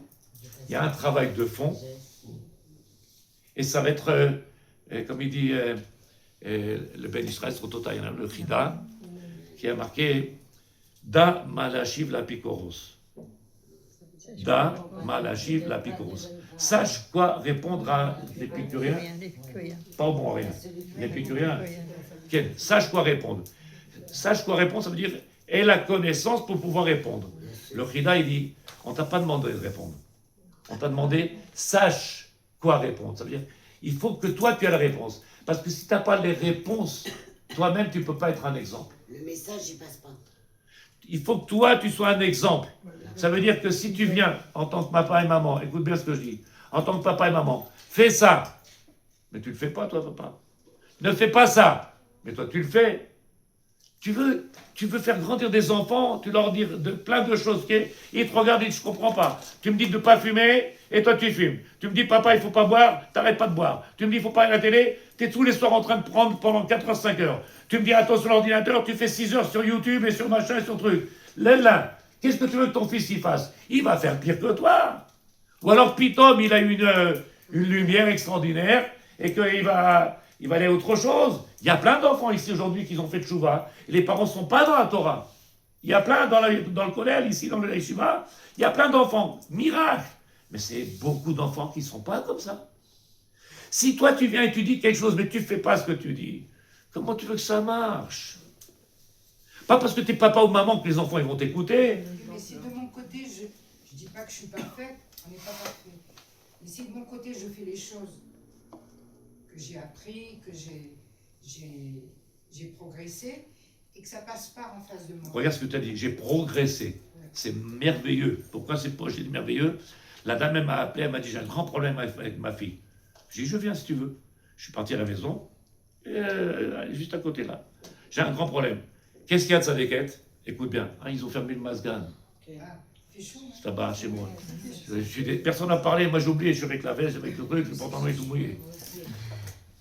Il y a un travail de fond. Et ça va être, comme il dit le Ben Israël, le Chida, qui a marqué Da Malachiv la Pikoros. Da Malachiv la Pikoros. Sache quoi répondre à l'épicurien. Pas au bon rien. L'épicurien. Sache quoi répondre. Sache quoi répondre, ça veut dire aie la connaissance pour pouvoir répondre. Le Chida, il dit, on t'a pas demandé de répondre. On t'a demandé, sache quoi répondre. Ça veut dire, il faut que toi, tu aies la réponse. Parce que si tu n'as pas les réponses, toi-même, tu ne peux pas être un exemple. Le message, il passe pas. Il faut que toi, tu sois un exemple. Ça veut dire que si tu viens en tant que papa et maman, écoute bien ce que je dis, en tant que papa et maman, fais ça. Mais tu ne le fais pas, toi, papa. Ne fais pas ça. Mais toi, tu le fais. Tu veux faire grandir des enfants, tu leur dis plein de choses. Ils te regardent et disent, je ne comprends pas. Tu me dis de ne pas fumer, et toi tu fumes. Tu me dis, papa, il ne faut pas boire, tu n'arrêtes pas de boire. Tu me dis, il ne faut pas aller à la télé, tu es tous les soirs en train de prendre pendant 4 heures, 5 heures. Tu me dis, attends sur l'ordinateur, tu fais 6 heures sur YouTube et sur machin et sur truc. Là, qu'est-ce que tu veux que ton fils y fasse? Il va faire pire que toi. Ou alors, Pitom, il a une lumière extraordinaire et qu'il va aller à autre chose. Il y a plein d'enfants ici aujourd'hui qui ont fait tchouva. Et les parents ne sont pas dans la Torah. Il y a plein dans le collège, ici dans le yeshiva, il y a plein d'enfants. Miracle. Mais c'est beaucoup d'enfants qui ne sont pas comme ça. Si toi tu viens et tu dis quelque chose, mais tu ne fais pas ce que tu dis, comment tu veux que ça marche? Pas parce que tu es papa ou maman que les enfants ils vont t'écouter. Mais si de mon côté, je ne dis pas que je suis parfaite, on n'est pas parfait. Mais si de mon côté, je fais les choses que j'ai appris, que j'ai progressé, et que ça passe pas en face de moi. Regarde ce que tu as dit, j'ai progressé. C'est merveilleux. Pourquoi c'est pas j'ai dit merveilleux? La dame elle m'a appelé, elle m'a dit j'ai un grand problème avec ma fille. J'ai dit je viens si tu veux. Je suis parti à la maison, juste à côté là. J'ai un grand problème. Qu'est-ce qu'il y a de sa déquette? Écoute bien, ils ont fermé le masgan. C'est là-bas chez moi. Personne n'a parlé, moi j'ai oublié, je suis avec la veste, avec le truc, le pantalon est tout mouillé.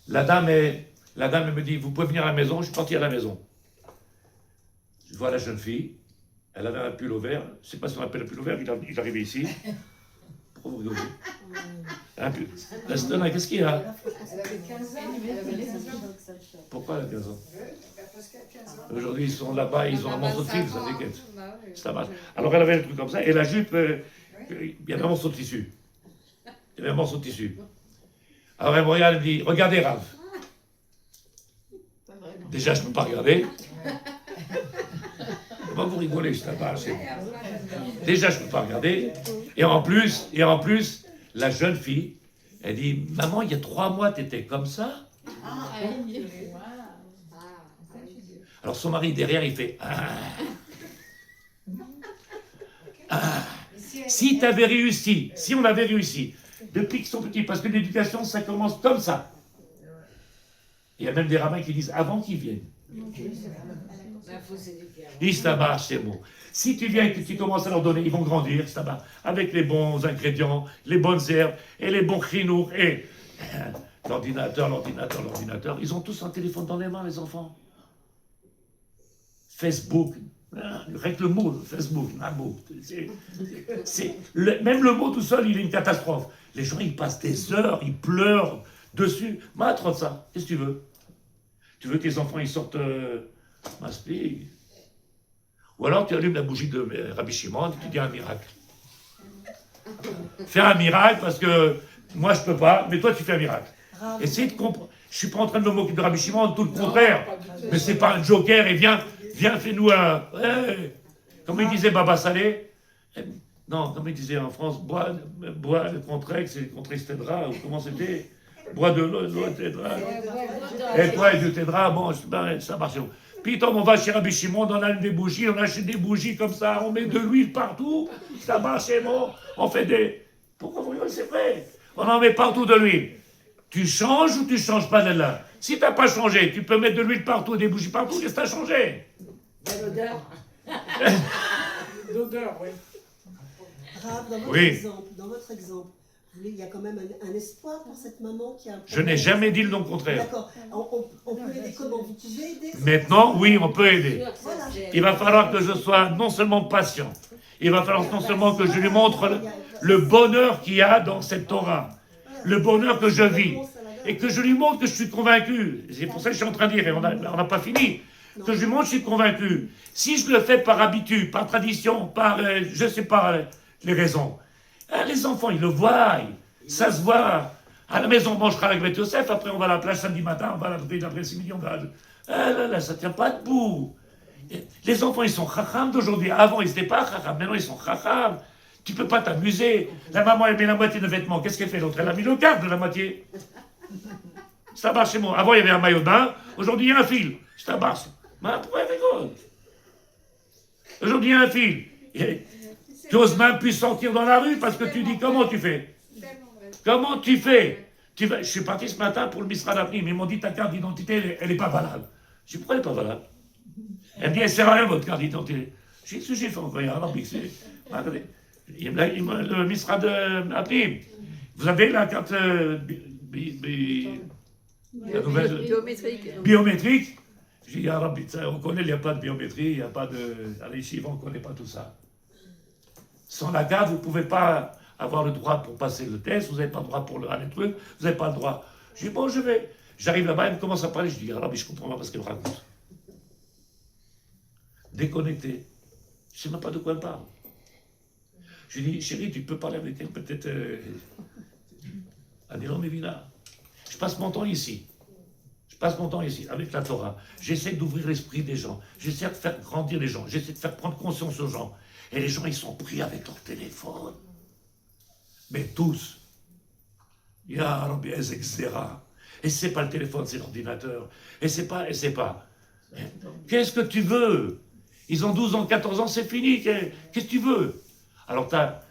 La dame elle me dit vous pouvez venir à la maison. Je suis parti à la maison. Je vois la jeune fille, elle avait un pull au vert, je ne sais pas si on appelle un pull au vert, il est arrivé ici. Pourquoi vous rigolez? Un pull. Qu'est-ce qu'il y a? Elle avait 15 ans. Pourquoi elle a 15 ans? Aujourd'hui, ils sont là-bas, ils ont un morceau de fil, ça déquête. Ça marche. Alors elle avait un truc comme ça, et la jupe, il y avait un morceau de tissu. Il y avait un morceau de tissu. Alors elle me regarde, elle me dit, regardez Rav. Déjà, je ne peux pas regarder. Comment vous rigolez, je là-bas chez vous. Déjà, je ne peux pas regarder. Et en plus, la jeune fille, elle dit, maman, il y a 3 mois, tu étais comme ça. Alors son mari derrière, il fait Si tu avais réussi, si on avait réussi, depuis qu'ils sont petits, parce que l'éducation, ça commence comme ça. Il y a même des rabbins qui disent avant qu'ils viennent. Istabar, c'est bon. Si tu viens et que tu commences à leur donner, ils vont grandir, Istabar, avec les bons ingrédients, les bonnes herbes et les bons chinours et l'ordinateur. Ils ont tous un téléphone dans les mains, les enfants. Facebook, avec le mot Facebook, même le mot tout seul, il est une catastrophe. Les gens, ils passent des heures, ils pleurent dessus. Matre ça, qu'est-ce que tu veux? Tu veux que tes enfants, ils sortent Maspi? Ou alors tu allumes la bougie de Rabbi Shimon et tu dis un miracle. Fais un miracle parce que moi, je ne peux pas, mais toi, tu fais un miracle. Essaye de comprendre. Je ne suis pas en train de me moquer de Rabbi Shimon, tout le contraire. Mais ce n'est pas un joker et viens, fais-nous un... Comme il disait Baba Salé, non, comme il disait en France, bois le Contrex, c'est le Contrex t'aidera, ou comment c'était? Bois de l'eau t'aidera. Et toi, Dieu t'aidera, bon, ça marche. Puis on va chez Rabbi Shimon, on allume des bougies, on achète des bougies comme ça, on met de l'huile partout, ça marche, bon, on fait des... Pourquoi vous rigolez? C'est vrai. On en met partout de l'huile. Tu changes ou tu ne changes pas de là? Si tu n'as pas changé, tu peux mettre de l'huile partout, des bougies partout, qu'est-ce que tu as changé? L'odeur. L'odeur, oui. Rav, dans votre exemple, il y a quand même un espoir pour cette maman qui a un problème. Je n'ai jamais dit le non contraire. D'accord. On peut aider comment? Vous pouvez aider? Maintenant, oui, on peut aider. Voilà. Il va falloir que je sois non seulement patient, il va falloir non seulement que je lui montre le bonheur qu'il y a dans cette Torah, le bonheur que je vis, et que je lui montre que je suis convaincu. C'est pour ça que je suis en train de dire, et on n'a pas fini, que je lui montre que je suis convaincu. Si je le fais par habitude, par tradition, par, je ne sais pas les raisons, les enfants, ils le voient, ça se voit. À la maison, on mangera avec Beth Yosef, après on va à la plage samedi matin, on va à l'après-midi, on va... là, ça ne tient pas debout. Les enfants, ils sont chacham d'aujourd'hui. Avant, ils n'étaient pas chacham, maintenant ils sont chacham. Tu ne peux pas t'amuser. La maman, elle met la moitié de vêtements. Qu'est-ce qu'elle fait l'autre? Elle a mis le quart de la moitié. Ça marche chez moi. Avant, il y avait un maillot de bain. Aujourd'hui, il y a un fil. Ça marche. Mais pourquoi elle rigole? Aujourd'hui, il y a un fil. Tu n'oses même plus sortir dans la rue parce que tu dis comment tu fais? Comment tu fais? Je suis parti ce matin pour le Misra d'Aprim. Ils m'ont dit ta carte d'identité, elle n'est pas valable. Je dis pourquoi elle n'est pas valable? Elle me dit, elle sert à rien votre carte d'identité. Je dis, ce que j'ai fait encore, il y a un arabique, c'est... Regardez, le ministre de appelé. Vous avez la carte la nouvelle biométrique. J'ai dit, arabique, on connaît, il n'y a pas de biométrie, il n'y a pas de... À l'échive, on ne connaît pas tout ça. Sans la carte, vous ne pouvez pas avoir le droit pour passer le test, vous n'avez pas le droit pour aller truc, vous n'avez pas le droit. Je dis, bon, je vais. J'arrive là-bas, elle me commence à parler, je dis, arabe, je comprends pas parce qu'elle me raconte. Déconnecté. Je ne sais même pas de quoi elle parle. Je lui dis, chérie, tu peux parler avec elle, peut-être. Elle dit, non, mais Vina, je passe mon temps ici. Je passe mon temps ici, avec la Torah. J'essaie d'ouvrir l'esprit des gens. J'essaie de faire grandir les gens. J'essaie de faire prendre conscience aux gens. Et les gens, ils sont pris avec leur téléphone. Mais tous. Ya Rabbi Ezekzera. Et c'est pas le téléphone, c'est l'ordinateur. Et c'est pas. Qu'est-ce que tu veux? Ils ont 12 ans, 14 ans, c'est fini. Qu'est-ce que tu veux? Alors tu as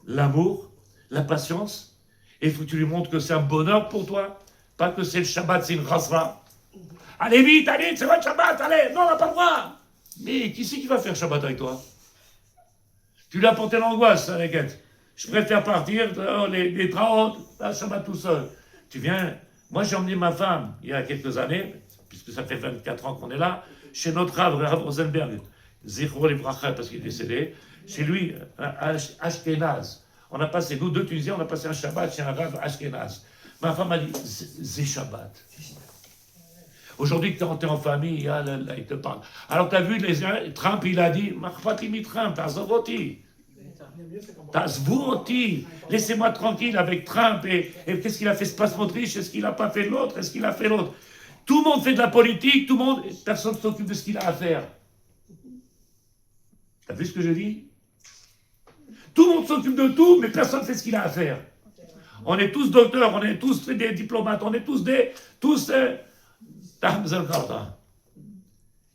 l'amour, la patience, et il faut que tu lui montres que c'est un bonheur pour toi. Pas que c'est le Shabbat, c'est une rasra. Allez vite, allez, c'est votre Shabbat, allez, non, on n'a pas le droit. Mais qui c'est qui va faire Shabbat avec toi? Tu lui as apporté l'angoisse, avec elle. Je préfère partir, les traons, la Shabbat tout seul. Tu viens, moi j'ai emmené ma femme, il y a quelques années, puisque ça fait 24 ans qu'on est là, chez notre Rav Rosenberg, Zichro Libracha, parce qu'il est décédé, chez lui, à Ashkenaz. On a passé, nous deux Tunisiens, on a passé un Shabbat chez un Rav Ashkenaz. Ma femme a dit, c'est Shabbat. Aujourd'hui, quand tu es en famille, il te parle. Alors, tu as vu, Trump, il a dit, Trump, Tazvoti, laissez-moi tranquille avec Trump. Et qu'est-ce qu'il a fait, Spasmotrich? Est-ce qu'il n'a pas fait l'autre? Est-ce qu'il a fait l'autre? Tout le monde fait de la politique, tout le monde, personne ne s'occupe de ce qu'il a à faire. T'as vu ce que je dis? Tout le monde s'occupe de tout, mais personne ne fait ce qu'il a à faire. On est tous docteurs, on est tous des diplomates, on est tous des...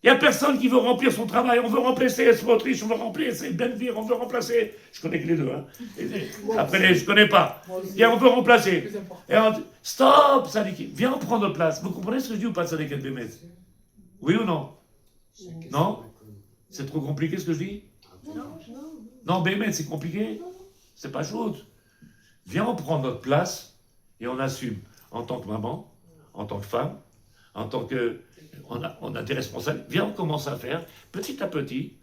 Il n'y a personne qui veut remplir son travail. On veut remplacer Smotrich, on veut remplacer Benvir, on veut remplacer... Je connais que les deux. Hein. Après, je ne connais pas. Et on veut remplacer. Et on dit, stop, Sadiq, viens prendre place. Vous comprenez ce que je dis ou pas, Sadiq El-Bémet? Oui ou non? Non? C'est trop compliqué ce que je dis? Non, Bémet, c'est compliqué? C'est pas chose. Viens, on prend notre place et on assume en tant que maman, en tant que femme, en tant que... On a des responsabilités. Viens, on commence à faire petit à petit.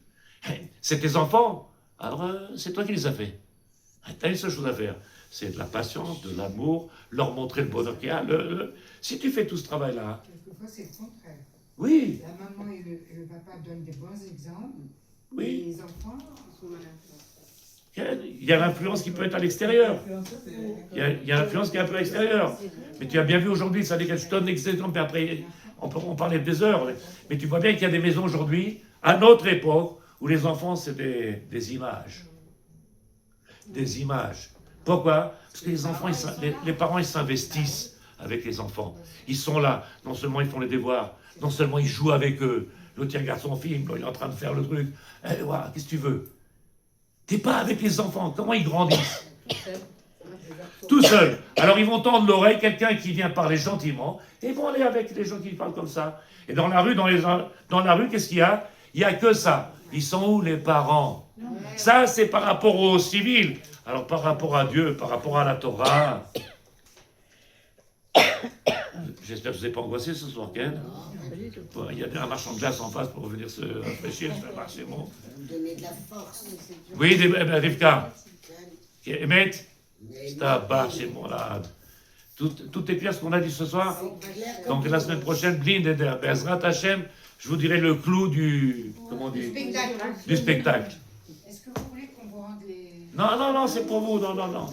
C'est tes enfants. Alors, c'est toi qui les as fait. Tu as une seule chose à faire. C'est de la patience, de l'amour, leur montrer le bonheur qu'il y a. Si tu fais tout ce travail-là... Quelquefois, c'est le contraire. Oui. La maman et le papa donnent des bons exemples. Oui. Et les enfants sont mal influencés. Il y a l'influence qui peut être à l'extérieur. Il y a l'influence qui est un peu à l'extérieur. Mais tu as bien vu aujourd'hui, ça dit que je donne l'exemple, et après, on parlait des heures. Mais tu vois bien qu'il y a des maisons aujourd'hui, à notre époque, où les enfants, c'est des images. Des images. Pourquoi? Parce que les enfants, les parents, ils s'investissent avec les enfants. Ils sont là. Non seulement ils font les devoirs, non seulement ils jouent avec eux. L'autre, il regarde son film, il est en train de faire le truc. Eh, ouais, qu'est-ce que tu veux? T'es pas avec les enfants. Comment ils grandissent? Tout seuls. Alors ils vont tendre l'oreille, quelqu'un qui vient parler gentiment, et ils vont aller avec les gens qui parlent comme ça. Et dans la rue, qu'est-ce qu'il y a? Il n'y a que ça. Ils sont où les parents? Ça, c'est par rapport aux civils. Alors par rapport à Dieu, par rapport à la Torah. J'espère que je ne vous ai pas angoissé ce soir, Ken. Bon, il y a un marchand de glace en face pour venir se rafraîchir, ça marche, c'est bon. Donner de la force. Oui, Rivka. Emet, Stabach, c'est bon là. Tout est clair ce qu'on a dit ce soir. Donc la semaine prochaine, Blind Bezrat Hashem, je vous dirai le clou du... Comment on dit? Du spectacle. Est-ce que vous voulez qu'on vous rende les... Non, c'est pour vous, non.